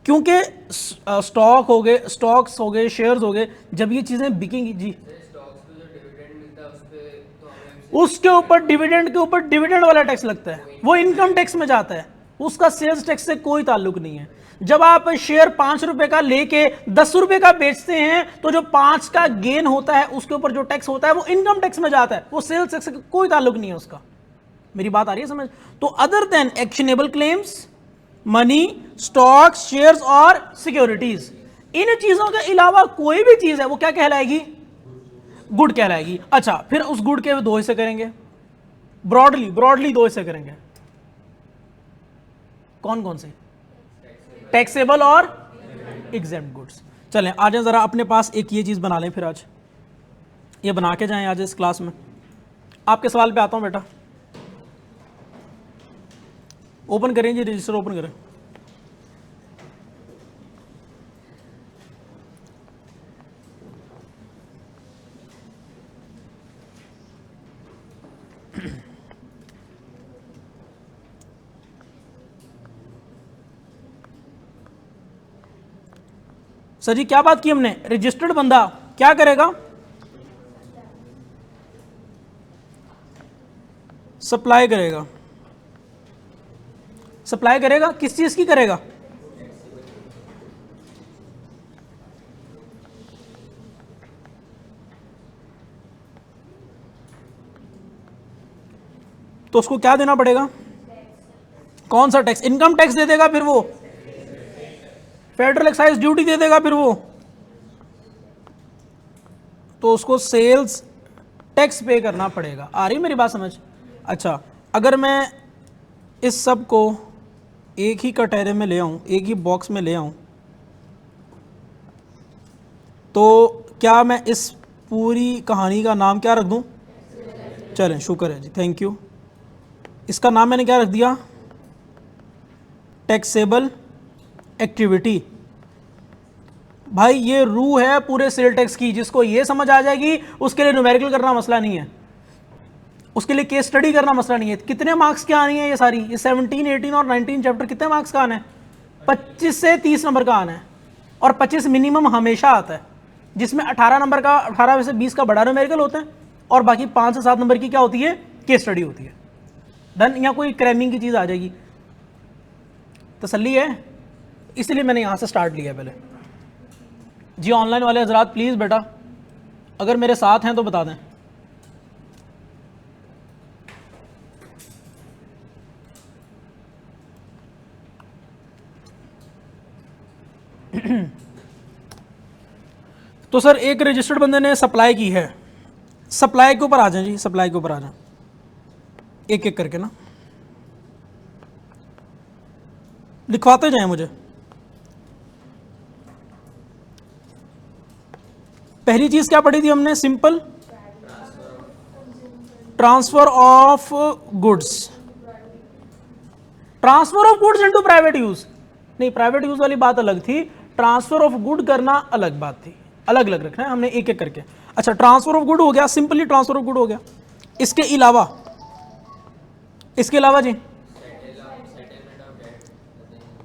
क्योंकि स्टॉक हो गए, स्टॉक्स हो गए, शेयर्स हो गए, जब ये चीजें बिकेंगी जी, उसके ऊपर डिविडेंड के ऊपर डिविडेंड वाला टैक्स लगता है, वो इनकम टैक्स में जाता है, उसका सेल्स टैक्स से कोई ताल्लुक नहीं है। जब आप शेयर 5 रुपए का लेके 10 रुपए का बेचते हैं, तो जो 5 का गेन होता है उसके ऊपर जो टैक्स होता है वो इनकम टैक्स में जाता है, वो सेल्स टैक्स से कोई ताल्लुक नहीं है उसका। मेरी बात आ रही है समझ? तो other than actionable claims, money, stocks, shares और सिक्योरिटीज, इन चीजों के अलावा कोई भी चीज है वो क्या कहलाएगी? गुड कहलाएगी। अच्छा, फिर उस गुड के दो हिस्से करेंगे, ब्रॉडली दो हिस्से करेंगे। कौन कौन से? टैक्सेबल और एग्जेम्प्ट गुड्स। चलें आ जाए जरा अपने पास एक ये चीज बना लें, फिर आज ये बना के जाएं आज इस क्लास में। आपके सवाल पे आता हूं बेटा, ओपन करें जी, रजिस्टर ओपन करें। सर जी क्या बात की हमने? रजिस्टर्ड बंदा क्या करेगा? सप्लाई करेगा। सप्लाई करेगा किस चीज की करेगा? तो उसको क्या देना पड़ेगा? कौन सा टैक्स? इनकम टैक्स दे देगा, फिर वो फेडरल एक्साइज ड्यूटी दे देगा, फिर वो तो उसको सेल्स टैक्स पे करना पड़ेगा। आ रही मेरी बात समझ? अच्छा, अगर मैं इस सब को एक ही कटहरे में ले आऊं, एक ही बॉक्स में ले आऊं, तो क्या मैं इस पूरी कहानी का नाम क्या रख दूं? चलें, शुक्र है जी, थैंक यू। इसका नाम मैंने क्या रख दिया? Taxable activity. भाई ये रूह है पूरे सेल टैक्स की, जिसको ये समझ आ जाएगी उसके लिए न्यूमेरिकल करना मसला नहीं है, उसके लिए केस स्टडी करना मसला नहीं है। कितने मार्क्स की आनी है ये सारी? ये 17, 18 और 19 चैप्टर कितने मार्क्स का आना है? 25 से 30 नंबर का आना है, और 25 मिनिमम हमेशा आता है, जिसमें 18 नंबर का, 18 में से 20 का बड़ा न्यूमेरिकल होता है, और बाकी 5 से 7 नंबर की क्या होती है? केस स्टडी होती है। डन? यहाँ कोई क्रैमिंग की चीज़ आ जाएगी? तसल्ली है? इसलिए मैंने यहाँ से स्टार्ट लिया पहले जी। ऑनलाइन वाले हजरात प्लीज़ बेटा, अगर मेरे साथ हैं तो बता दें। तो सर एक रजिस्टर्ड बंदे ने सप्लाई की है, सप्लाई के ऊपर आ जाएं जी, सप्लाई के ऊपर आ जाएं एक एक करके ना, लिखवाते जाएं मुझे। पहली चीज क्या पढ़ी थी हमने? Simple transfer of goods, transfer of goods into private use. नहीं, प्राइवेट यूज वाली बात अलग थी, ट्रांसफर ऑफ गुड करना अलग बात थी, अलग अलग रखना है हमने एक एक करके। अच्छा, ट्रांसफर ऑफ गुड हो गया, सिंपली ट्रांसफर ऑफ गुड हो गया। इसके अलावा जी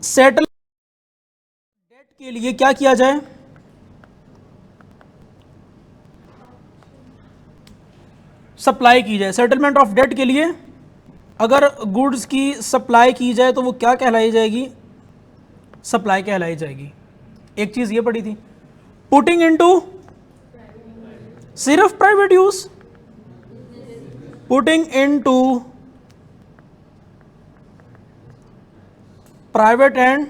सेटल डेट के लिए क्या किया जाए? सप्लाई की जाए। सेटलमेंट ऑफ डेट के लिए अगर गुड्स की सप्लाई की जाए तो वो क्या कहलाई जाएगी? सप्लाई कहलाई जाएगी। एक चीज ये पड़ी थी, पुटिंग इनटू सिर्फ private use, putting into private and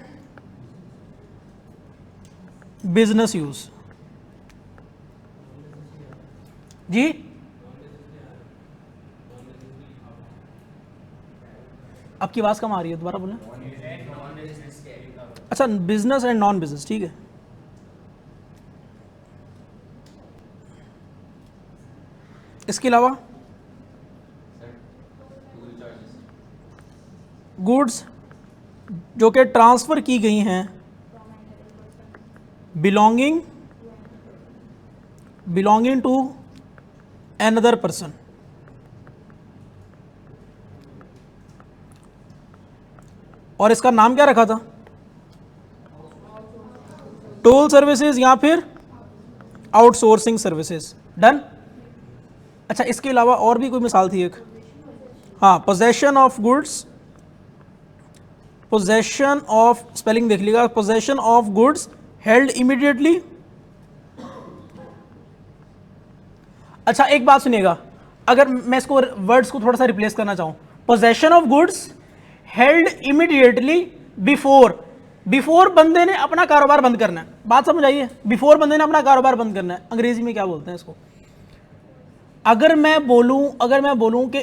business use. जी आपकी आवाज कम आ रही है, दोबारा बोलें। अच्छा, बिजनेस एंड नॉन बिजनेस, ठीक है। इसके अलावा गुड्स जो कि ट्रांसफर की गई हैं बिलोंगिंग टू अनदर पर्सन। और इसका नाम क्या रखा था? टोल सर्विसेज या फिर आउटसोर्सिंग सर्विसेज। डन। अच्छा, इसके अलावा और भी कोई मिसाल थी एक, हाँ, possession of goods, possession of, spelling देख लीजिएगा, possession of goods held immediately. अच्छा, एक बात सुनिएगा, अगर मैं इसको वर्ड्स को थोड़ा सा रिप्लेस करना चाहूं, possession of goods held immediately before बंदे ने अपना कारोबार बंद करना है। बात समझ आइए, बिफोर बंदे ने अपना कारोबार बंद करना है, अंग्रेजी में क्या बोलते हैं इसको? अगर मैं बोलूं कि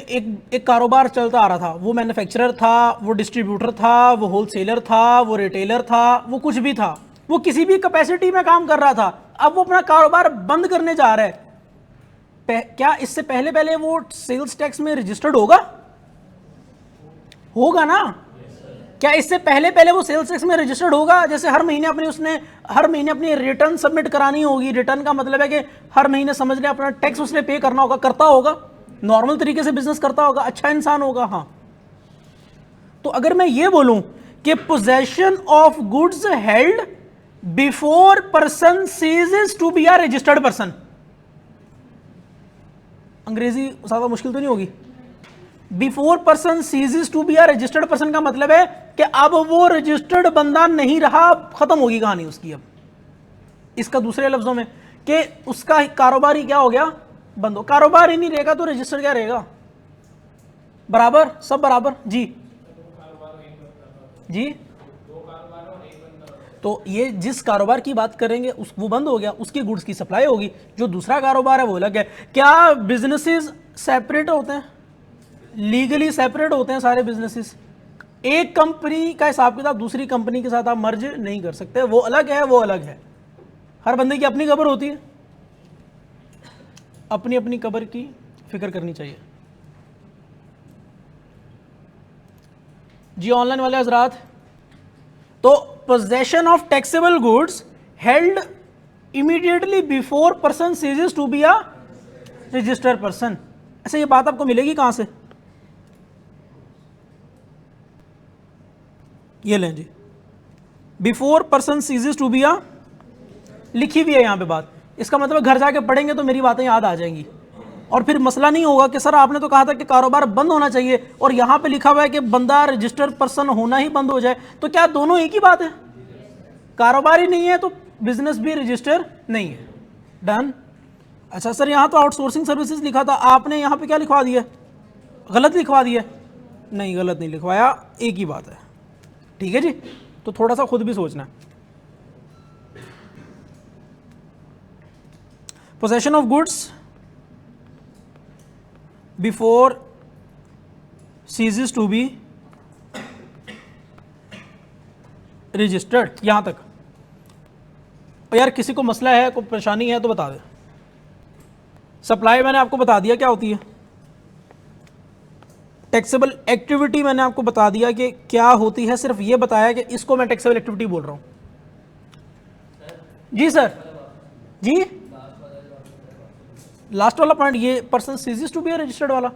एक कारोबार चलता आ रहा था, वो मैन्युफैक्चरर था, वो डिस्ट्रीब्यूटर था, वो होलसेलर था, वो रिटेलर था, वो कुछ भी था, वो किसी भी कैपेसिटी में काम कर रहा था, अब वो अपना कारोबार बंद करने जा रहा है, क्या इससे पहले वो सेल्स टैक्स में रजिस्टर्ड होगा ना? क्या इससे पहले वो सेल्स टैक्स में रजिस्टर्ड होगा? जैसे हर महीने अपनी रिटर्न सबमिट करानी होगी। रिटर्न का मतलब है कि हर महीने समझ लें अपना टैक्स उसने पे करना होगा, करता होगा, नॉर्मल तरीके से बिजनेस करता होगा, अच्छा इंसान होगा। हाँ, तो अगर मैं ये बोलूं कि possession of goods held before person ceases to be a registered person, अंग्रेजी ज्यादा मुश्किल तो नहीं होगी? Before person ceases to be a registered person का मतलब है कि अब वो रजिस्टर्ड बंदा नहीं रहा, खत्म होगी कहानी उसकी। अब इसका दूसरे लफ्जों में कि उसका कारोबार ही क्या हो गया? बंद हो। कारोबार ही नहीं रहेगा तो रजिस्टर्ड क्या रहेगा? बराबर, सब बराबर जी जी। तो ये जिस कारोबार की बात करेंगे वो बंद हो गया, उसकी गुड्स की सप्लाई होगी। जो दूसरा कारोबार है वो अलग है। क्या बिजनेसेस सेपरेट होते हैं? लीगली सेपरेट होते हैं सारे बिजनेसेस। एक कंपनी का हिसाब किताब दूसरी कंपनी के साथ आप मर्ज नहीं कर सकते, वो अलग है, वो अलग है। हर बंदे की अपनी कब्र होती है, अपनी अपनी कब्र की फिक्र करनी चाहिए जी। ऑनलाइन वाले हजरात, तो possession of taxable goods held immediately before person ceases to be a registered person. ऐसे ये बात आपको मिलेगी कहां से? ये लें जी, before person ceases to be a, लिखी हुई है यहां पे बात। इसका मतलब घर जाके पढ़ेंगे तो मेरी बातें याद आ जाएंगी और फिर मसला नहीं होगा कि सर आपने तो कहा था कि कारोबार बंद होना चाहिए और यहां पे लिखा हुआ है कि बंदा रजिस्टर्ड पर्सन होना ही बंद हो जाए। तो क्या दोनों एक ही बात है? कारोबार ही नहीं है तो बिजनेस भी रजिस्टर नहीं है। डन। अच्छा सर, यहां तो आउटसोर्सिंग सर्विसेज लिखा था, आपने यहां पे क्या लिखवा दिया? गलत लिखवा दिया? नहीं, गलत नहीं लिखवाया, एक ही बात है। ठीक है जी, तो थोड़ा सा खुद भी सोचना है। Possession of goods before ceases to be registered, यहां तक। और यार किसी को मसला है, कोई परेशानी है तो बता दे। सप्लाई मैंने आपको बता दिया क्या होती है, टैक्सेबल एक्टिविटी मैंने आपको बता दिया कि क्या होती है, सिर्फ ये बताया कि इसको मैं टैक्सेबल एक्टिविटी बोल रहा हूं। जी सर, जी लास्ट वाला पॉइंट, ये person ceases to be registered वाला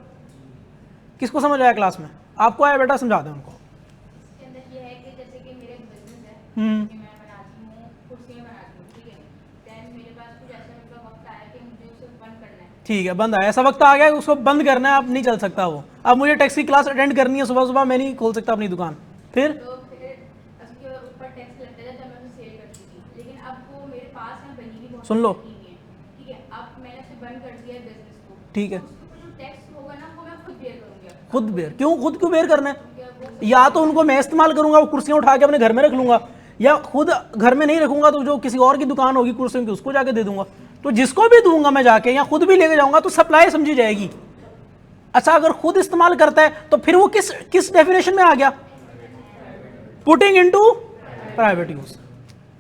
किसको समझ आया क्लास में? आपको आया बेटा, समझा दें उनको। इसके अंदर ये है कि जैसे कि मेरा एक बिजनेस है कि मैं बनाती हूँ, कुर्सियाँ बनाती हूँ, ठीक है। देन मेरे पास कुछ ऐसा मतलब वक्त आया कि मुझे उसे बंद करना है। ठीक है, बंद आया, ऐसा वक्त आ गया उसको बंद करना है, अब नहीं चल सकता वो। अब मुझे टैक्स की क्लास अटेंड करनी है सुबह सुबह, मैं नहीं खोल सकता अपनी दुकान। फिर तो फिर उसके ऊपर टैक्स लगता है जब मैं उसे सेल करती थी, लेकिन अब वो मेरे पास है, बनी भी बहुत सुन लो। सारी चीज़ें हैं, ठीक है। अब मैंने उसे बंद कर दिया बिजनेस को, ठीक है, तो उसके ऊपर जो टैक्स होगा ना वो मैं खुद बेयर करूँगी। अब खुद बेयर क्यों, खुद क्यों बेयर करना है? या तो उनको मैं इस्तेमाल करूंगा, वो कुर्सियां उठा के अपने घर में रख लूंगा, या खुद घर में नहीं रखूंगा तो जो किसी और की दुकान होगी कुर्सियों की उसको जाके दे दूंगा। तो जिसको भी दूंगा मैं जाके, या खुद भी लेके जाऊंगा, तो सप्लाई समझी जाएगी। अच्छा, अगर खुद इस्तेमाल करता है तो फिर वो किस किस डेफिनेशन में आ गया? Putting into private use.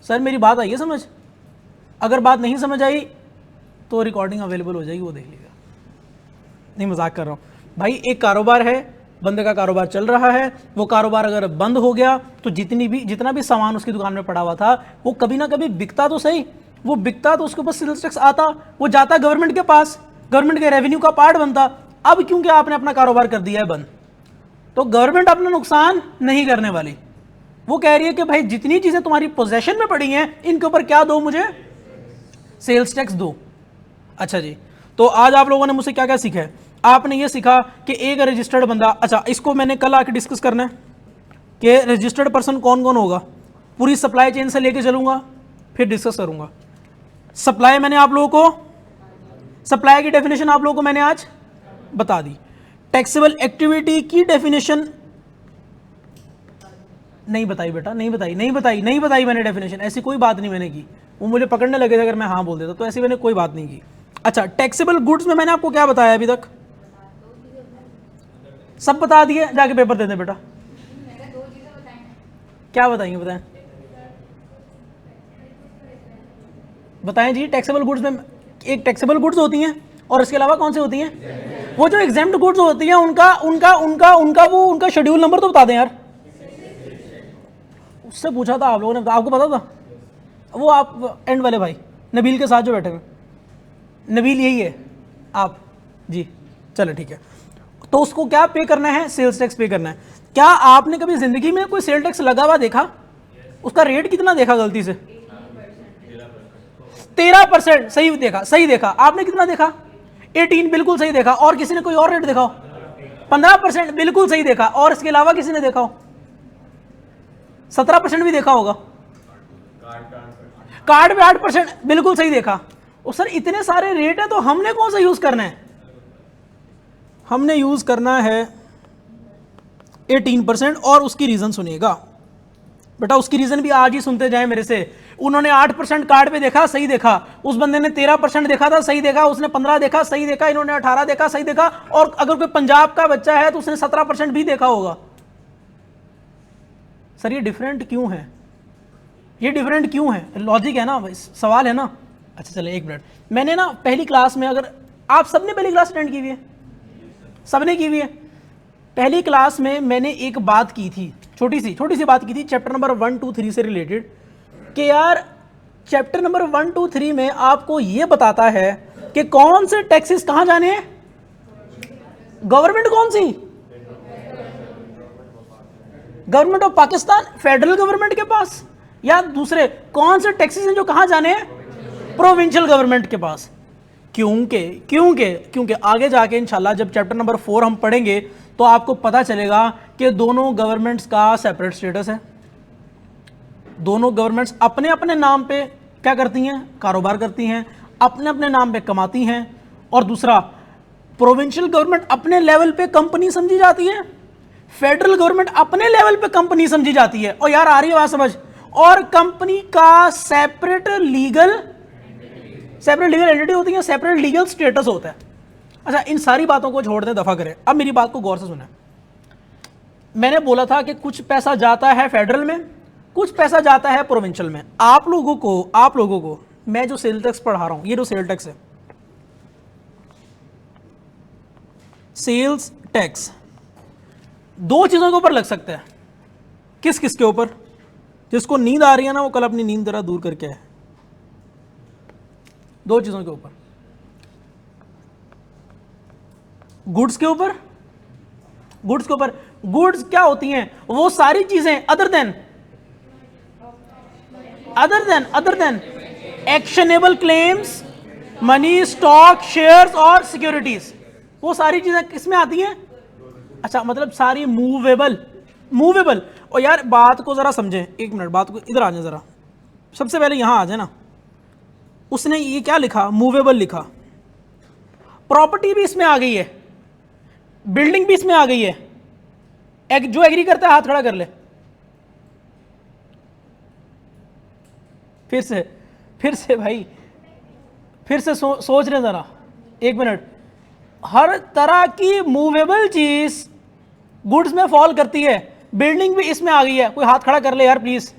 Sir मेरी बात आई है समझ? अगर बात नहीं समझ आई तो रिकॉर्डिंग अवेलेबल हो जाएगी, वो देख लीजिएगा। नहीं, मजाक कर रहा हूँ भाई। एक कारोबार है, बंदे का कारोबार चल रहा है, वो कारोबार अगर बंद हो गया तो जितना भी सामान उसकी दुकान में पड़ा हुआ था वो कभी ना कभी बिकता तो सही, वो बिकता तो उसके ऊपर सेल्स टैक्स आता, वो जाता गवर्नमेंट के पास, गवर्नमेंट के रेवेन्यू का पार्ट बनता। अब क्योंकि आपने अपना कारोबार कर दिया है बंद, तो गवर्नमेंट अपना नुकसान नहीं करने वाली। वो कह रही है कि भाई जितनी चीजें तुम्हारी पोजेशन में पड़ी हैं इनके ऊपर क्या दो, मुझे सेल्स टैक्स दो। अच्छा जी, तो आज आप लोगों ने मुझसे क्या क्या सीखा है? आपने ये सीखा कि एक रजिस्टर्ड बंदा, अच्छा इसको मैंने कल आके डिस्कस करना है कि रजिस्टर्ड पर्सन कौन कौन होगा। पूरी सप्लाई चेन से लेके चलूंगा, फिर डिस्कस करूंगा। सप्लाई मैंने आप लोगों को, सप्लाई की डेफिनेशन आप लोगों को मैंने आज बता दी। टैक्सेबल एक्टिविटी की डेफिनेशन नहीं बताई बेटा, नहीं बताई मैंने डेफिनेशन। ऐसी कोई बात नहीं मैंने की, वो मुझे पकड़ने लगे थे अगर मैं हाँ बोल देता, तो ऐसी मैंने कोई बात नहीं की। अच्छा, टैक्सेबल गुड्स में मैंने आपको क्या बताया अभी तक? सब बता दिए, जाके पेपर दे दें बेटा। मैंने 2 चीज़ें बताई हैं। क्या बताएंगे, बताएं बताएं जी। टैक्सेबल गुड्स में एक टैक्सेबल गुड्स होती हैं और इसके अलावा कौन सी होती हैं? वो जो एग्जेम्प्ट गुड्स होती हैं उनका शेड्यूल नंबर तो बता दें यार। उससे पूछा था आप लोगों ने, आपको पता था? वो आप एंड वाले भाई नबील के साथ जो बैठे हुए, नबील यही है आप जी, चलो ठीक है। तो उसको क्या पे करना है? सेल्स टैक्स पे करना है। क्या आपने कभी जिंदगी में कोई सेल टैक्स लगा हुआ देखा? उसका रेट कितना देखा गलती से? 13% सही देखा, सही देखा। आपने कितना देखा? 18 बिल्कुल सही देखा। और किसी ने कोई और रेट देखा हो? 15% बिल्कुल सही देखा। और इसके अलावा किसी ने देखा हो? 17% भी देखा होगा। कार्ड पे 8% बिल्कुल सही देखा। और सर इतने सारे रेट है तो हमने कौन सा यूज करना है? हमने यूज करना है 18%। और उसकी रीजन सुनिएगा बेटा, उसकी रीजन भी आज ही सुनते जाए मेरे से। उन्होंने 8% कार्ड पे देखा, सही देखा। उस बंदे ने 13% देखा था, सही देखा। उसने 15 देखा, सही देखा। इन्होंने 18 देखा, सही देखा। और अगर कोई पंजाब का बच्चा है तो उसने 17% भी देखा होगा। सर ये डिफरेंट क्यों है? ये डिफरेंट क्यों है? लॉजिक है ना, सवाल है ना। अच्छा चले एक मिनट, मैंने ना पहली क्लास में, अगर आप सबने पहली क्लास अटेंड की हुई है, सबने की हुई है, पहली क्लास में मैंने एक बात की थी, छोटी सी बात की थी चैप्टर नंबर 1, 2, 3 से रिलेटेड, कि यार चैप्टर नंबर 1, 2, 3 में आपको ये बताता है कि कौन से टैक्सेस कहाँ जाने हैं। गवर्नमेंट कौन सी? Government of Pakistan, federal government के पास, या दूसरे कौन से टैक्सेस हैं जो कहाँ जाने हैं? प्रोविंशियल गवर्नमेंट के पास। क्योंकि आगे जाके इंशाल्लाह जब चैप्टर नंबर 4 हम पढ़ेंगे तो आपको पता चलेगा कि दोनों गवर्नमेंट्स का सेपरेट स्टेटस है। दोनों गवर्नमेंट्स अपने अपने नाम पे क्या करती हैं? कारोबार करती हैं, अपने अपने नाम पे कमाती हैं। और दूसरा, प्रोविंशियल गवर्नमेंट अपने लेवल पे कंपनी समझी जाती है, फेडरल गवर्नमेंट अपने लेवल पे कंपनी समझी जाती है। और यार आ रही है बात समझ? और कंपनी का separate legal separate legal entity होती है, सेपरेट लीगल स्टेटस होता है। अच्छा, इन सारी बातों को छोड़ दें, दफा करें। अब मेरी बात को गौर से सुने। मैंने बोला था कि कुछ पैसा जाता है फेडरल में, कुछ पैसा जाता है प्रोविंशियल में। आप लोगों को मैं जो सेल टैक्स पढ़ा रहा हूं, ये जो सेल टैक्स है, सेल्स टैक्स दो चीजों के ऊपर लग सकता है। किस किस के ऊपर? जिसको नींद आ रही है ना, वो कल अपनी नींद जरा दूर करके आए। दो चीजों के ऊपर, गुड्स के ऊपर। गुड्स के ऊपर, गुड्स क्या होती हैं? वो सारी चीजें other than actionable claims, money, stock, shares और सिक्योरिटीज, वो सारी चीजें किसमें आती हैं? अच्छा, मतलब सारी मूवेबल। और यार बात को जरा समझें, एक मिनट, बात को इधर आ जाए जरा। सबसे पहले यहां आ जाए ना, उसने ये क्या लिखा? मूवेबल लिखा। प्रॉपर्टी भी इसमें आ गई है, बिल्डिंग भी इसमें आ गई है। जो एग्री करता है हाथ खड़ा कर ले। फिर से भाई, फिर से सोच रहे जरा, एक मिनट। हर तरह की मूवेबल चीज गुड्स में फॉल करती है, बिल्डिंग भी इसमें आ गई है। कोई हाथ खड़ा कर ले यार प्लीज।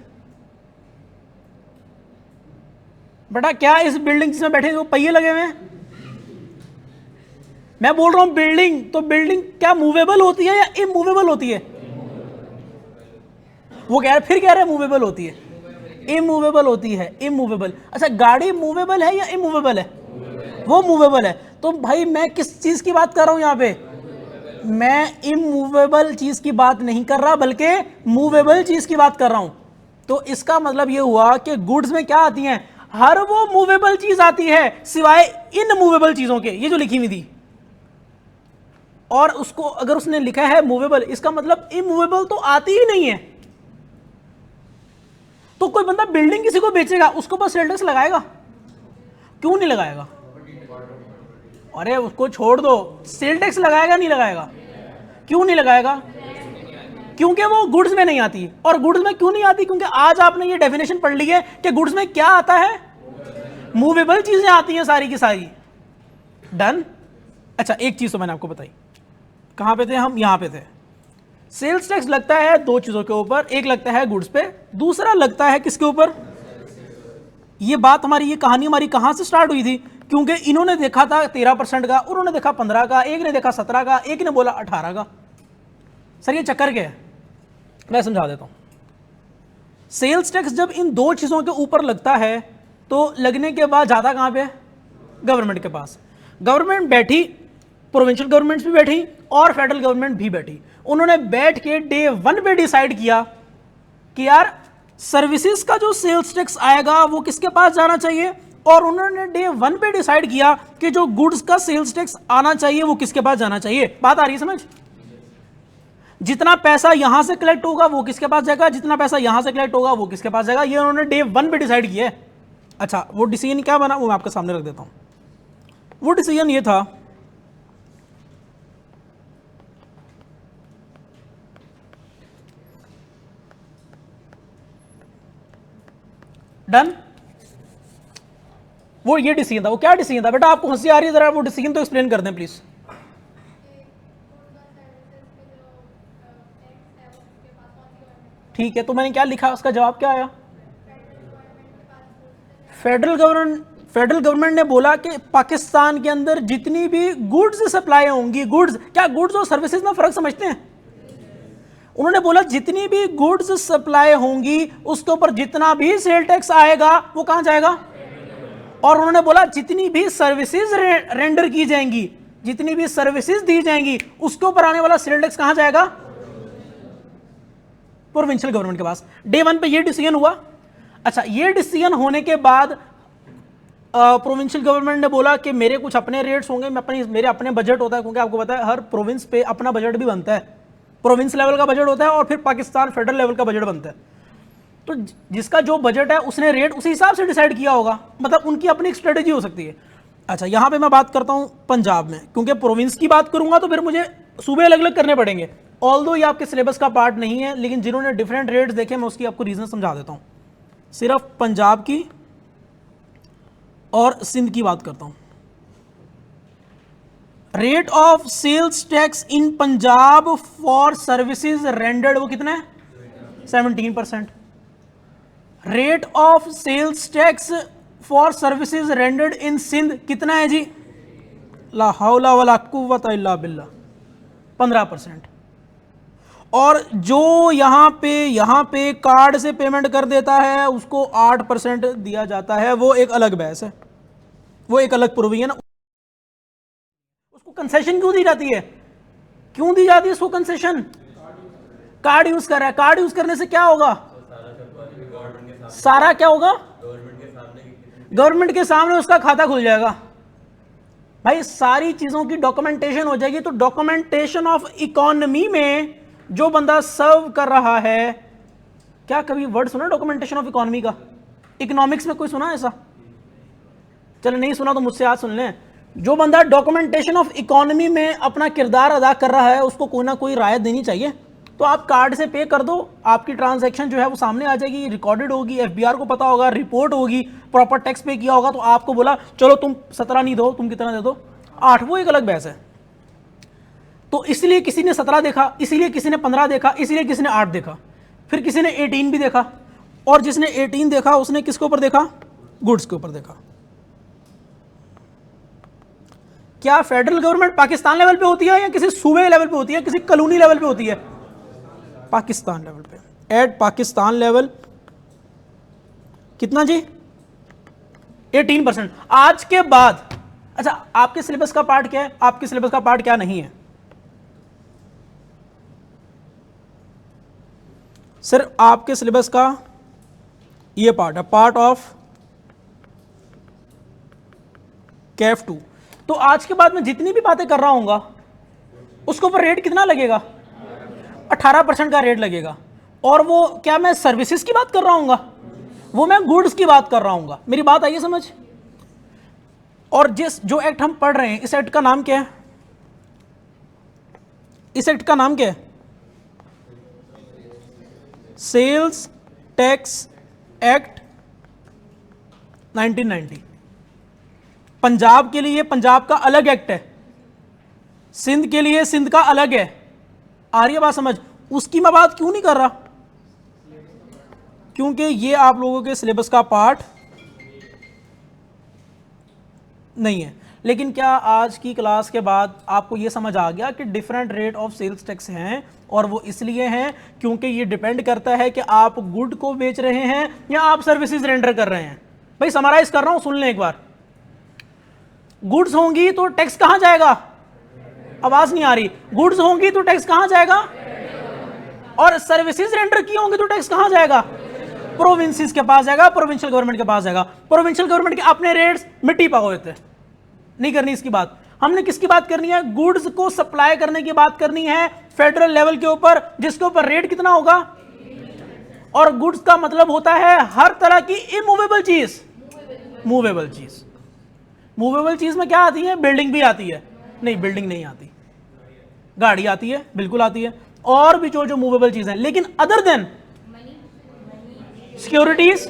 बेटा क्या इस बिल्डिंग जिसमें बैठे वो पहिए लगे हुए हैं? मैं बोल रहा हूं बिल्डिंग, तो बिल्डिंग क्या मूवेबल होती है या इमूवेबल होती है? वो फिर कह रहे हैं मूवेबल होती है, इमूवेबल होती है, इमूवेबल। अच्छा, गाड़ी मूवेबल है या इमूवेबल है? वो मूवेबल है। तो भाई मैं किस चीज की बात कर रहा हूं यहां पे? मैं इमूवेबल चीज की बात नहीं कर रहा, बल्कि मूवेबल चीज की बात कर रहा हूं। तो इसका मतलब यह हुआ कि गुड्स में क्या आती हैं? हर वो मूवेबल चीज आती है सिवाय इन मूवेबल चीजों के, ये जो लिखी हुई थी। और उसको अगर उसने लिखा है मूवेबल, इसका मतलब इमूवेबल तो आती ही नहीं है। तो कोई बंदा बिल्डिंग किसी को बेचेगा, उसको बस सेल टैक्स लगाएगा? क्यों नहीं लगाएगा? अरे उसको छोड़ दो, सेल टैक्स लगाएगा नहीं लगाएगा? क्यों नहीं लगाएगा? क्योंकि वो गुड्स में नहीं आती। और गुड्स में क्यों नहीं आती? क्योंकि आज आपने ये डेफिनेशन पढ़ ली है कि गुड्स में क्या आता है? मूवेबल चीजें आती हैं सारी की सारी। डन। अच्छा, एक चीज तो मैंने आपको बताई। कहां पे थे हम? यहां पे थे। सेल्स टैक्स लगता है दो चीजों के ऊपर, एक लगता है गुड्स पे, दूसरा लगता है किसके ऊपर? ये बात हमारी, ये कहानी हमारी कहां से स्टार्ट हुई थी? क्योंकि इन्होंने देखा था 13% का, उन्होंने देखा 15 का, एक ने देखा 17 का, एक ने बोला 18 का। सर ये चक्कर क्या है? मैं समझा देता हूं। सेल्स टैक्स जब इन दो चीजों के ऊपर लगता है तो लगने के बाद जाता कहां पे? गवर्नमेंट के पास। गवर्नमेंट बैठी, प्रोविंशियल गवर्नमेंट्स भी बैठी और फेडरल गवर्नमेंट भी बैठी। उन्होंने बैठ के डे 1 पे डिसाइड किया कि यार सर्विसेज का जो सेल्स टैक्स आएगा वो किसके पास जाना चाहिए, और उन्होंने डे 1 पे डिसाइड किया कि जो गुड्स का सेल्स टैक्स आना चाहिए वो किसके पास जाना चाहिए। बात आ रही है समझ? जितना पैसा यहां से कलेक्ट होगा वो किसके पास जाएगा, जितना पैसा यहां से कलेक्ट होगा वो किसके पास जाएगा, ये उन्होंने डे 1 पे डिसाइड किया है। अच्छा, वो डिसीजन क्या बना वो मैं आपके सामने रख देता हूं। वो डिसीजन ये था, डन। वो ये डिसीजन था। वो क्या डिसीजन था बेटा? आपको हंसी आ रही है, जरा वो डिसीजन तो एक्सप्लेन कर दें प्लीज। ठीक है, तो मैंने क्या लिखा, उसका जवाब क्या आया? फेडरल गवर्नमेंट ने बोला कि पाकिस्तान के अंदर जितनी भी गुड्स सप्लाई होंगी, गुड्स क्या, गुड्स और सर्विसेज में फर्क समझते हैं? उन्होंने बोला जितनी भी गुड्स सप्लाई होंगी उसके ऊपर जितना भी सेल टैक्स आएगा वो कहां जाएगा? और उन्होंने बोला जितनी भी सर्विसेज रेंडर की जाएंगी, जितनी भी सर्विसेज दी जाएंगी उसके ऊपर आने वाला सेल टैक्स कहां जाएगा? प्रोविंशियल गवर्नमेंट के पास। डे 1 पे ये डिसीजन हुआ। अच्छा, ये डिसीजन होने के बाद प्रोविंशियल गवर्नमेंट ने बोला कि मेरे कुछ अपने रेट्स होंगे, मेरे अपने बजट होता है, क्योंकि आपको पता है हर प्रोविंस पे अपना बजट भी बनता है। प्रोविंस लेवल का बजट होता है और फिर पाकिस्तान फेडरल लेवल का बजट बनता है। तो जिसका जो बजट है उसने रेट उसी हिसाब से डिसाइड किया होगा, मतलब उनकी अपनी एक स्ट्रेटेजी हो सकती है। अच्छा, यहां पे मैं बात करता हूं पंजाब में, क्योंकि प्रोविंस की बात करूंगा तो फिर मुझे सूबे अलग अलग करने पड़ेंगे। ऑल्दो ये आपके सिलेबस का पार्ट नहीं है, लेकिन जिन्होंने डिफरेंट रेट्स देखे मैं उसकी आपको रीजन समझा देता हूं। सिर्फ पंजाब की और सिंध की बात करता हूं। Rate of sales tax in Punjab for services rendered वो कितना है? 17%। Rate of sales tax for services rendered in Sindh कितना है जी? ला हौला वला कुव्वता इल्ला बिल्लाह, 15%। और जो यहां पे कार्ड से पेमेंट कर देता है उसको 8% दिया जाता है। वो एक अलग बहस है, वो एक अलग प्रोविजन। उसको कंसेशन क्यों दी जाती है? क्यों दी जाती है उसको कंसेशन? कार्ड यूज कर रहा है, कार्ड यूज करने से क्या होगा? सारा क्या होगा? गवर्नमेंट के सामने उसका खाता खुल जाएगा भाई, सारी चीजों की डॉक्यूमेंटेशन हो जाएगी। तो डॉक्यूमेंटेशन ऑफ इकोनॉमी में जो बंदा सर्व कर रहा है, क्या कभी वर्ड सुना डॉक्यूमेंटेशन ऑफ इकोनॉमी का? इकोनॉमिक्स में कोई सुना ऐसा? चलो नहीं सुना तो मुझसे आज सुन लें। जो बंदा डॉक्यूमेंटेशन ऑफ इकोनॉमी में अपना किरदार अदा कर रहा है उसको कोई ना कोई रायत देनी चाहिए। तो आप कार्ड से पे कर दो, आपकी ट्रांजैक्शन जो है वो सामने आ जाएगी, रिकॉर्डेड होगी, एफबीआर को पता होगा, रिपोर्ट होगी, प्रॉपर टैक्स पे किया होगा। तो आपको बोला चलो तुम 17 नहीं दो, तुम कितना दे दो? 8। वो एक अलग बहस है। तो इसलिए किसी ने 17 देखा, इसीलिए किसी ने 15 देखा, इसीलिए किसी ने 8 देखा, फिर किसी ने 18 भी देखा। और जिसने 18 देखा उसने किसके ऊपर देखा? गुड्स के ऊपर देखा। क्या फेडरल गवर्नमेंट पाकिस्तान लेवल पे होती है या किसी सूबे लेवल पे होती है, किसी कॉलोनी लेवल पे होती है? पाकिस्तान लेवल पे। एट पाकिस्तान लेवल कितना जी? 18%। आज के बाद, अच्छा आपके सिलेबस का पार्ट क्या है, आपके सिलेबस का पार्ट क्या नहीं है? सिर्फ आपके सिलेबस का ये पार्ट है, पार्ट ऑफ कैफ 2। तो आज के बाद मैं जितनी भी बातें कर रहा हूंगा उसके ऊपर रेट कितना लगेगा? 18% का रेट लगेगा। और वो क्या मैं सर्विसेज की बात कर रहा हूंगा? वो मैं गुड्स की बात कर रहा हूंगा। मेरी बात आई है समझ? और जो एक्ट हम पढ़ रहे हैं, इस एक्ट का नाम क्या है? इस एक्ट का नाम क्या है? Sales tax act 1990। पंजाब के लिए पंजाब का अलग एक्ट है, सिंध के लिए सिंध का अलग है। आ रही है बात समझ? उसकी मैं बात क्यों नहीं कर रहा? क्योंकि ये आप लोगों के सिलेबस का पार्ट नहीं है। लेकिन क्या आज की क्लास के बाद आपको ये समझ आ गया कि different rate of sales tax हैं? और वो इसलिए हैं क्योंकि ये डिपेंड करता है कि आप गुड को बेच रहे हैं या आप सर्विसेज रेंडर कर रहे हैं। भाई समराइज कर रहा हूं, सुन लें एक बार। गुड्स होंगी तो टैक्स कहां जाएगा? आवाज नहीं आ रही। गुड्स होंगी तो टैक्स कहां जाएगा? और सर्विसेज रेंडर की होंगी तो टैक्स कहां जाएगा? प्रोविंसेस के पास जाएगा, प्रोविंशियल गवर्नमेंट के पास जाएगा। प्रोविंशियल गवर्नमेंट के अपने रेट्स मिट्टी पा होते हैं, नहीं करनी इसकी बात। हमने किसकी बात करनी है? गुड्स को सप्लाई करने की बात करनी है फेडरल लेवल के ऊपर, जिसके ऊपर रेट कितना होगा? और गुड्स का मतलब होता है हर तरह की इमूवेबल चीज। मूवेबल चीज, मूवेबल चीज में क्या आती है? बिल्डिंग भी आती है? नहीं, बिल्डिंग नहीं आती। गाड़ी आती है, बिल्कुल आती है, और भी जो मूवेबल चीज है। लेकिन other than securities,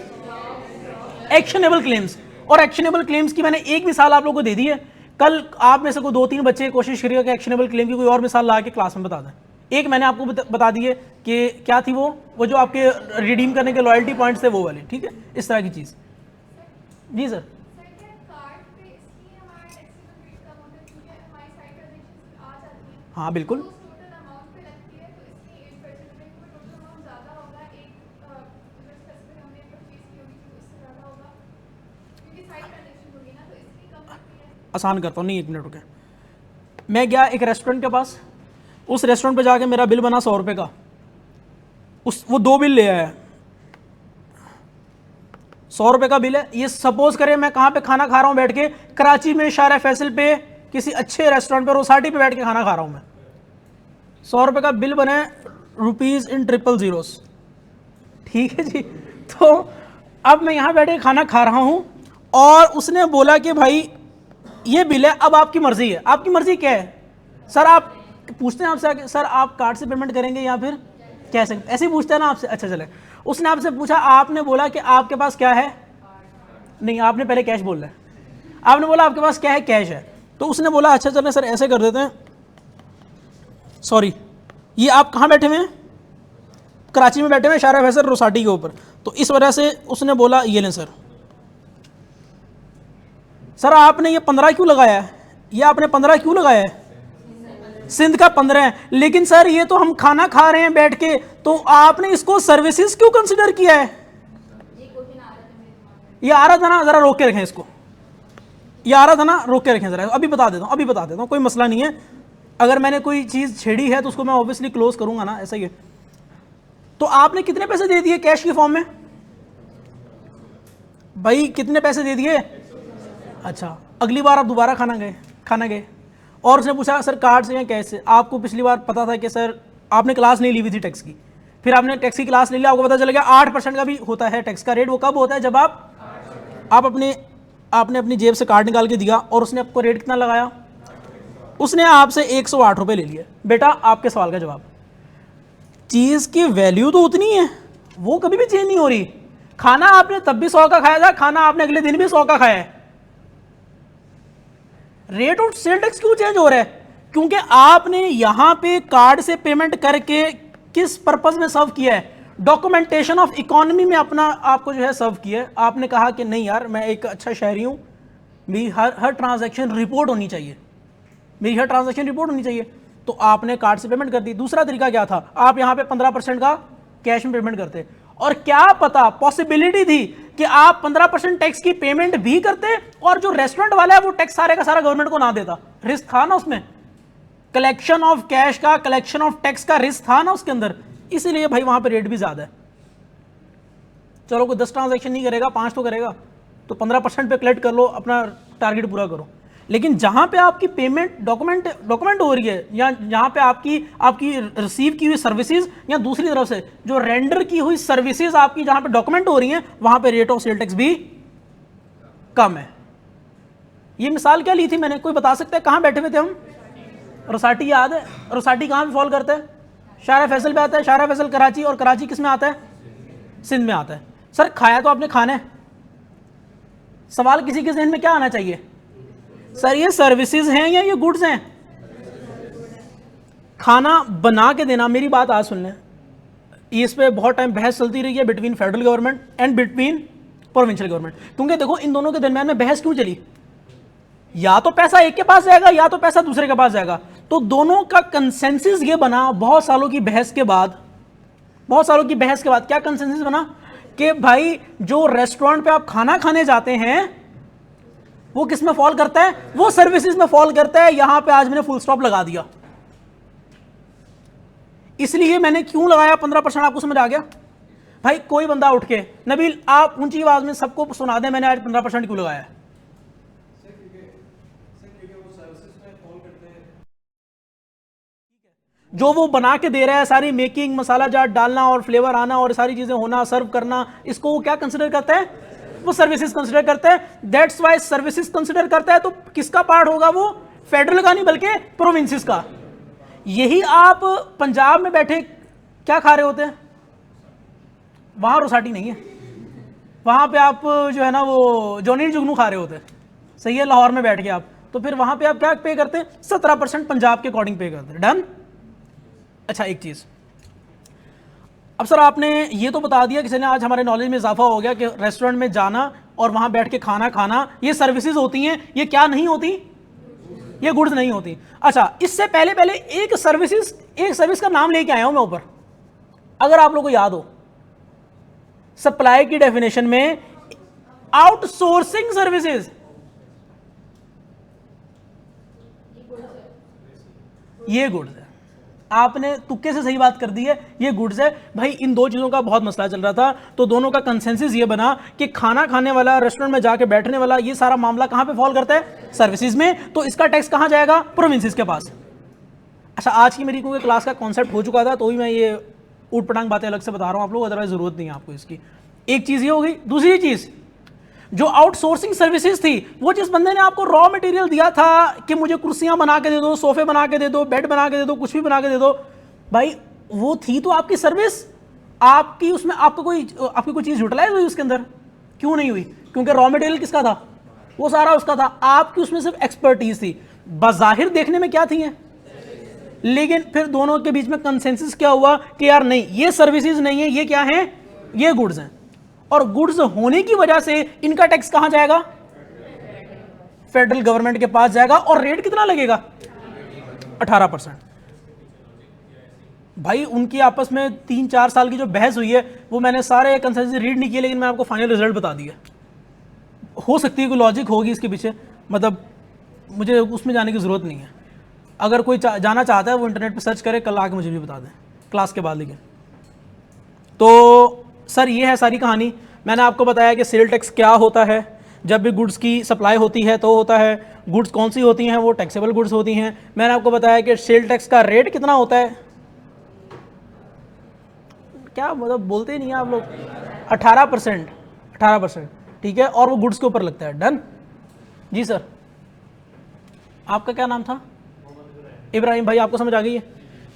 actionable claims. और एक्शनेबल क्लेम्स की मैंने एक मिसाल आप लोगों को दे दी है। कल आप में से कोई 2-3 बच्चे कोशिश करिएगा कि एक्शनेबल क्लेम की कोई और मिसाल ला के क्लास में बता दें। एक मैंने आपको बता दी है कि क्या थी वो जो आपके रिडीम करने के लॉयल्टी पॉइंट्स थे वो वाले, ठीक है, इस तरह की चीज। जी सर। हाँ बिल्कुल। आसान करता हूँ, नहीं 1 मिनट रुके। मैं गया एक रेस्टोरेंट के पास, उस रेस्टोरेंट पे जाके मेरा बिल बना 100 रुपये का। वो 2 बिल ले आया, 100 रुपये का बिल है। ये सपोज करें मैं कहाँ पे खाना खा रहा हूँ बैठ के, कराची में शारा फैसल पे किसी अच्छे रेस्टोरेंट पे रोसाटी पे बैठ के खाना खा रहा हूँ मैं। 100 रुपये का बिल बने रुपीज़ इन 000, ठीक है जी। तो अब मैं यहाँ बैठे खाना खा रहा हूँ और उसने बोला कि भाई ये बिल है, अब आपकी मर्जी है। आपकी मर्जी क्या है सर? आप पूछते हैं आपसे सर आप कार्ड से पेमेंट करेंगे या फिर कैसे? ऐसे ही पूछते हैं ना आपसे। अच्छा चले, उसने आपसे पूछा, आपने बोला कि आपके पास क्या है? नहीं, आपने पहले कैश बोल रहा है। आपने बोला आपके पास क्या है, कैश है। तो उसने बोला अच्छा चलें सर ऐसे कर देते हैं, सॉरी ये आप कहाँ बैठे हुए हैं, कराची में बैठे हुए हैं, शारा फैसल रोसाटी के ऊपर। तो इस वजह से उसने बोला ये लें सर आपने ये 15 क्यों लगाया है, ये आपने 15 क्यों लगाया है, सिंध का 15 है, लेकिन सर ये तो हम खाना खा रहे हैं बैठ के, तो आपने इसको सर्विसेज क्यों कंसिडर किया है। ये आ रहा था ना, जरा रोक के रखें इसको, ये आ रहा था ना, रोक के रखें जरा, अभी बता देता हूँ, कोई मसला नहीं है। अगर मैंने कोई चीज़ छेड़ी है तो उसको मैं ऑब्वियसली क्लोज करूंगा ना, ऐसा ही है। तो आपने कितने पैसे दे दिए कैश के फॉर्म में, भाई कितने पैसे दे दिए। अच्छा अगली बार आप दोबारा खाना गए और उसने पूछा सर कार्ड से या कैश से। आपको पिछली बार पता था कि सर आपने क्लास नहीं ली हुई थी टैक्स की, फिर आपने टैक्स की क्लास ले लिया, आपको पता चल गया 8% का भी होता है टैक्स का रेट। वो कब होता है, जब आपने अपनी जेब से कार्ड निकाल के दिया और उसने आपको रेट कितना लगाया, उसने आपसे 108 रुपये ले लिए। बेटा आपके सवाल का जवाब, चीज़ की वैल्यू तो उतनी है, वो कभी भी चेंज नहीं हो रही। खाना आपने तब भी 100 का खाया था, खाना आपने अगले दिन भी 100 का खाया है। रेट ऑफ सेल टैक्स क्यों चेंज हो रहा है, क्योंकि आपने यहां पे कार्ड से पेमेंट करके किस पर्पस में सर्व किया है, डॉक्यूमेंटेशन ऑफ इकोनॉमी में अपना आपको जो है सर्व किया है। आपने कहा कि नहीं यार मैं एक अच्छा शहरी हूं, मेरी हर ट्रांजैक्शन रिपोर्ट होनी चाहिए, मेरी हर ट्रांजैक्शन रिपोर्ट होनी चाहिए, तो आपने कार्ड से पेमेंट कर दी। दूसरा तरीका क्या था, आप यहां पे 15% का कैश में पेमेंट करते, और क्या पता पॉसिबिलिटी थी कि आप 15% टैक्स की पेमेंट भी करते और जो रेस्टोरेंट वाला है वो टैक्स सारे का सारा गवर्नमेंट को ना देता। रिस्क था ना उसमें, कलेक्शन ऑफ कैश का, कलेक्शन ऑफ टैक्स का रिस्क था ना उसके अंदर, इसीलिए भाई वहां पे रेट भी ज्यादा है। चलो कोई 10 ट्रांजैक्शन नहीं करेगा, 5 तो करेगा, तो 15% पे कलेक्ट कर लो, अपना टारगेट पूरा करो। लेकिन जहां पे आपकी पेमेंट डॉक्यूमेंट हो रही है, या जहां पे आपकी रिसीव की हुई सर्विसेज, या दूसरी तरफ से जो रेंडर की हुई सर्विसेज आपकी जहां पे डॉक्यूमेंट हो रही हैं, वहां पे रेट ऑफ सेल टैक्स भी कम है। ये मिसाल क्या ली थी मैंने, कोई बता सकता है कहां बैठे हुए थे हम, रोसाटी याद है, रोसाटी कहां पे फॉल करता है, शारा फैसल पे आता है, शारा फैसल कराची, और कराची किस में आता है, सिंध में आता है। सर खाया तो आपने खाना है, सवाल किसी के जहन में क्या आना चाहिए, सर ये सर्विसेज हैं या ये गुड्स हैं। खाना बना के देना, मेरी बात आज सुन लें, इस पे बहुत टाइम बहस चलती रही है between federal government and between provincial government, क्योंकि देखो इन दोनों के दरमियान में बहस क्यों चली, या तो पैसा एक के पास जाएगा या तो पैसा दूसरे के पास जाएगा। तो दोनों का कंसेंसस ये बना बहुत सालों की बहस के बाद, क्या कंसेंसस बना कि भाई जो रेस्टोरेंट पे आप खाना खाने जाते हैं वो किस में फॉल करता है, वो सर्विसेज में फॉल करता है। यहां पे आज मैंने फुल स्टॉप लगा दिया, इसलिए मैंने क्यों लगाया 15%, आपको समझ आ गया। भाई कोई बंदा उठ के, नबील आप ऊंची आवाज में सबको सुना दे मैंने आज 15% क्यों लगाया। जो वो बना के दे रहा है, सारी मेकिंग, मसाला जाट डालना और फ्लेवर आना और सारी चीजें होना, सर्व करना, इसको वो क्या कंसिडर करता है, वो सर्विसेज कंसिडर करता है। दैट्स वाई सर्विसेज कंसिडर करता है, तो किसका पार्ट होगा वो, फेडरल का नहीं बल्कि प्रोविंसेस का। यही आप पंजाब में बैठे क्या खा रहे होते हैं, वहां रोसाटी नहीं है, वहां पे आप जो है ना वो जोनी जुगनू खा रहे होते हैं, सही है, लाहौर में बैठ के आप, तो फिर वहां पे आप क्या पे करते हैं, 17% पंजाब के अकॉर्डिंग पे करते हैं। डन। अच्छा एक चीज, अब सर आपने ये तो बता दिया, किसी ने आज हमारे नॉलेज में इजाफा हो गया कि रेस्टोरेंट में जाना और वहां बैठ के खाना खाना ये सर्विसेज होती हैं, ये क्या नहीं होती, ये गुड्स नहीं होती। अच्छा इससे पहले एक सर्विस का नाम लेके आया हूं मैं ऊपर, अगर आप लोगों को याद हो, सप्लाई की डेफिनेशन में आउटसोर्सिंग सर्विसेज, ये गुड्स है। आपने तुक्के से सही बात कर दी है, ये गुड्स है। भाई इन दो चीजों का बहुत मसला चल रहा था, तो दोनों का कंसेंसस ये बना कि खाना खाने वाला, रेस्टोरेंट में जाके बैठने वाला, ये सारा मामला कहां पे फॉल करता है, सर्विसेज में, तो इसका टैक्स कहां जाएगा, प्रोविंसेस के पास। अच्छा आज की मेरी क्योंकि क्लास का कॉन्सेप्ट हो चुका था, तो ही मैं ये ऊट पटांग बातें अलग से बता रहा हूं आप लोग, अदरवाइज जरूरत नहीं है आपको इसकी। एक चीज ये हो गई। दूसरी चीज, जो आउटसोर्सिंग सर्विसेज थी, वो जिस बंदे ने आपको रॉ मटेरियल दिया था कि मुझे कुर्सियां बना के दे दो, सोफे बना के दे दो, बेड बना के दे दो, कुछ भी बना के दे दो, भाई वो थी तो आपकी सर्विस, उसमें आपकी कोई चीज यूटिलाइज हुई उसके अंदर, क्यों नहीं हुई, क्योंकि रॉ मटेरियल किसका था, वो सारा उसका था, आपकी उसमें सिर्फ एक्सपर्टीज थी, बज़ाहिर देखने में क्या थी हैं, लेकिन फिर दोनों के बीच में कंसेंसस क्या हुआ कि यार नहीं, ये सर्विसेज नहीं है, ये क्या है, ये गुड्स हैं, और गुड्स होने की वजह से इनका टैक्स कहां जाएगा, फेडरल गवर्नमेंट के पास जाएगा, और रेट कितना लगेगा, 18%। भाई उनकी आपस में 3-4 साल की जो बहस हुई है वो मैंने सारे कंसेंसस रीड नहीं किए, लेकिन मैं आपको फाइनल रिजल्ट बता दिया। हो सकती है कोई लॉजिक होगी इसके पीछे, मतलब मुझे उसमें जाने की ज़रूरत नहीं है। अगर कोई जाना चाहता है वो इंटरनेट पे सर्च करे, कल आके मुझे भी बता दें क्लास के बाद। लेकिन तो सर ये है सारी कहानी। मैंने आपको बताया कि सेल टैक्स क्या होता है, जब भी गुड्स की सप्लाई होती है तो होता है। गुड्स कौन सी होती हैं, वो टैक्सेबल गुड्स होती हैं। मैंने आपको बताया कि सेल टैक्स का रेट कितना होता है, क्या मतलब बोलते ही नहीं है आप लोग, 18%, 18%, ठीक है, और वो गुड्स के ऊपर लगता है। डन जी सर। आपका क्या नाम था, इब्राहिम भाई, आपको समझ आ गई है?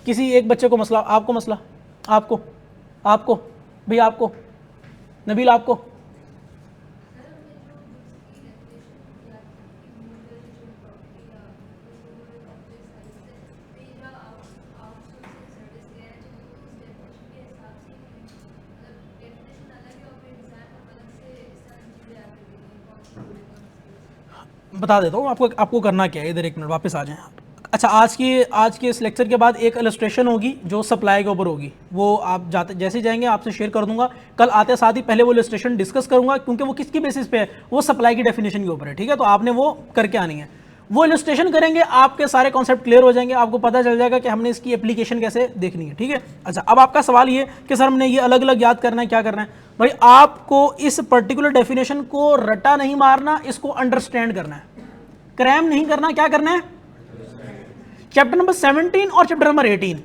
किसी एक बच्चे को मसला, आपको मसला, आपको भैया, आपको नबील, आपको बता देता हूँ आपको करना क्या है। इधर एक मिनट वापस आ जाएं। अच्छा, आज के इस लेक्चर के बाद एक इलस्ट्रेशन होगी जो सप्लाई के ऊपर होगी, वो आप जैसे जाएंगे आपसे शेयर कर दूंगा। कल आते साथ ही पहले वो इलस्ट्रेशन डिस्कस करूंगा, क्योंकि वो किसकी बेसिस पे है, वो सप्लाई की डेफिनेशन के ऊपर है, ठीक है। तो आपने वो करके आनी है, वो इलस्ट्रेशन करेंगे, आपके सारे कॉन्सेप्ट क्लियर हो जाएंगे, आपको पता चल जाएगा कि हमने इसकी एप्लीकेशन कैसे देखनी है, ठीक है। अच्छा, अब आपका सवाल ये कि सर हमने ये अलग अलग याद करना है, क्या करना है? भाई आपको इस पर्टिकुलर डेफिनेशन को रटा नहीं मारना, इसको अंडरस्टैंड करना है, क्रैम नहीं करना। क्या करना है? चैप्टर नंबर 17 और चैप्टर नंबर 18,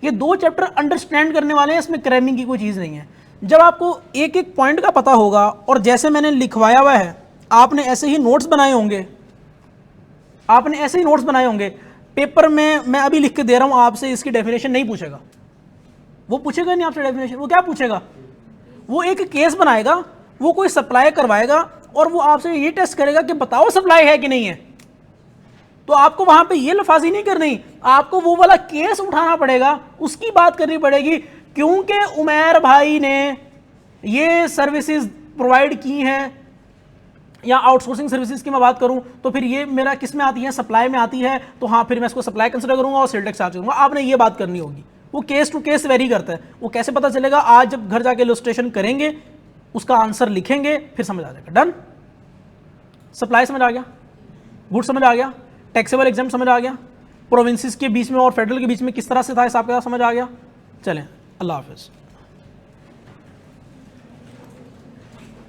ये 2 चैप्टर अंडरस्टैंड करने वाले हैं, इसमें क्रैमिंग की कोई चीज़ नहीं है। जब आपको एक एक पॉइंट का पता होगा, और जैसे मैंने लिखवाया हुआ है, आपने ऐसे ही नोट्स बनाए होंगे, पेपर में मैं अभी लिख के दे रहा हूँ आपसे, इसकी डेफिनेशन नहीं पूछेगा, वो पूछेगा नहीं आपसे डेफिनेशन। वो क्या पूछेगा? वो एक केस बनाएगा, वो कोई सप्लाई करवाएगा, और वो आपसे ये टेस्ट करेगा कि बताओ सप्लाई है कि नहीं है। तो आपको वहां पे ये लफाजी नहीं करनी, आपको वो वाला केस उठाना पड़ेगा, उसकी बात करनी पड़ेगी, क्योंकि उमैर भाई ने ये सर्विसेज प्रोवाइड की हैं, या आउटसोर्सिंग सर्विसेज की मैं बात करूं तो फिर ये मेरा किस में आती है, सप्लाई में आती है, तो हाँ फिर मैं इसको सप्लाई कंसिडर करूंगा और सेल टैक्स चार्ज करूंगा। आपने ये बात करनी होगी। वो केस टू केस वेरी करता है, वो कैसे पता चलेगा? आज जब घर जाके इलस्ट्रेशन करेंगे, उसका आंसर लिखेंगे, फिर समझ आ जाएगा। डन। सप्लाई समझ आ गया, गुड समझ आ गया, टैक्सेबल एग्जाम समझ आ गया, प्रोविंसेस के बीच में और फेडरल के बीच में किस तरह से था हिसाब का समझ आ गया। चलें, अल्लाह हाफिज़।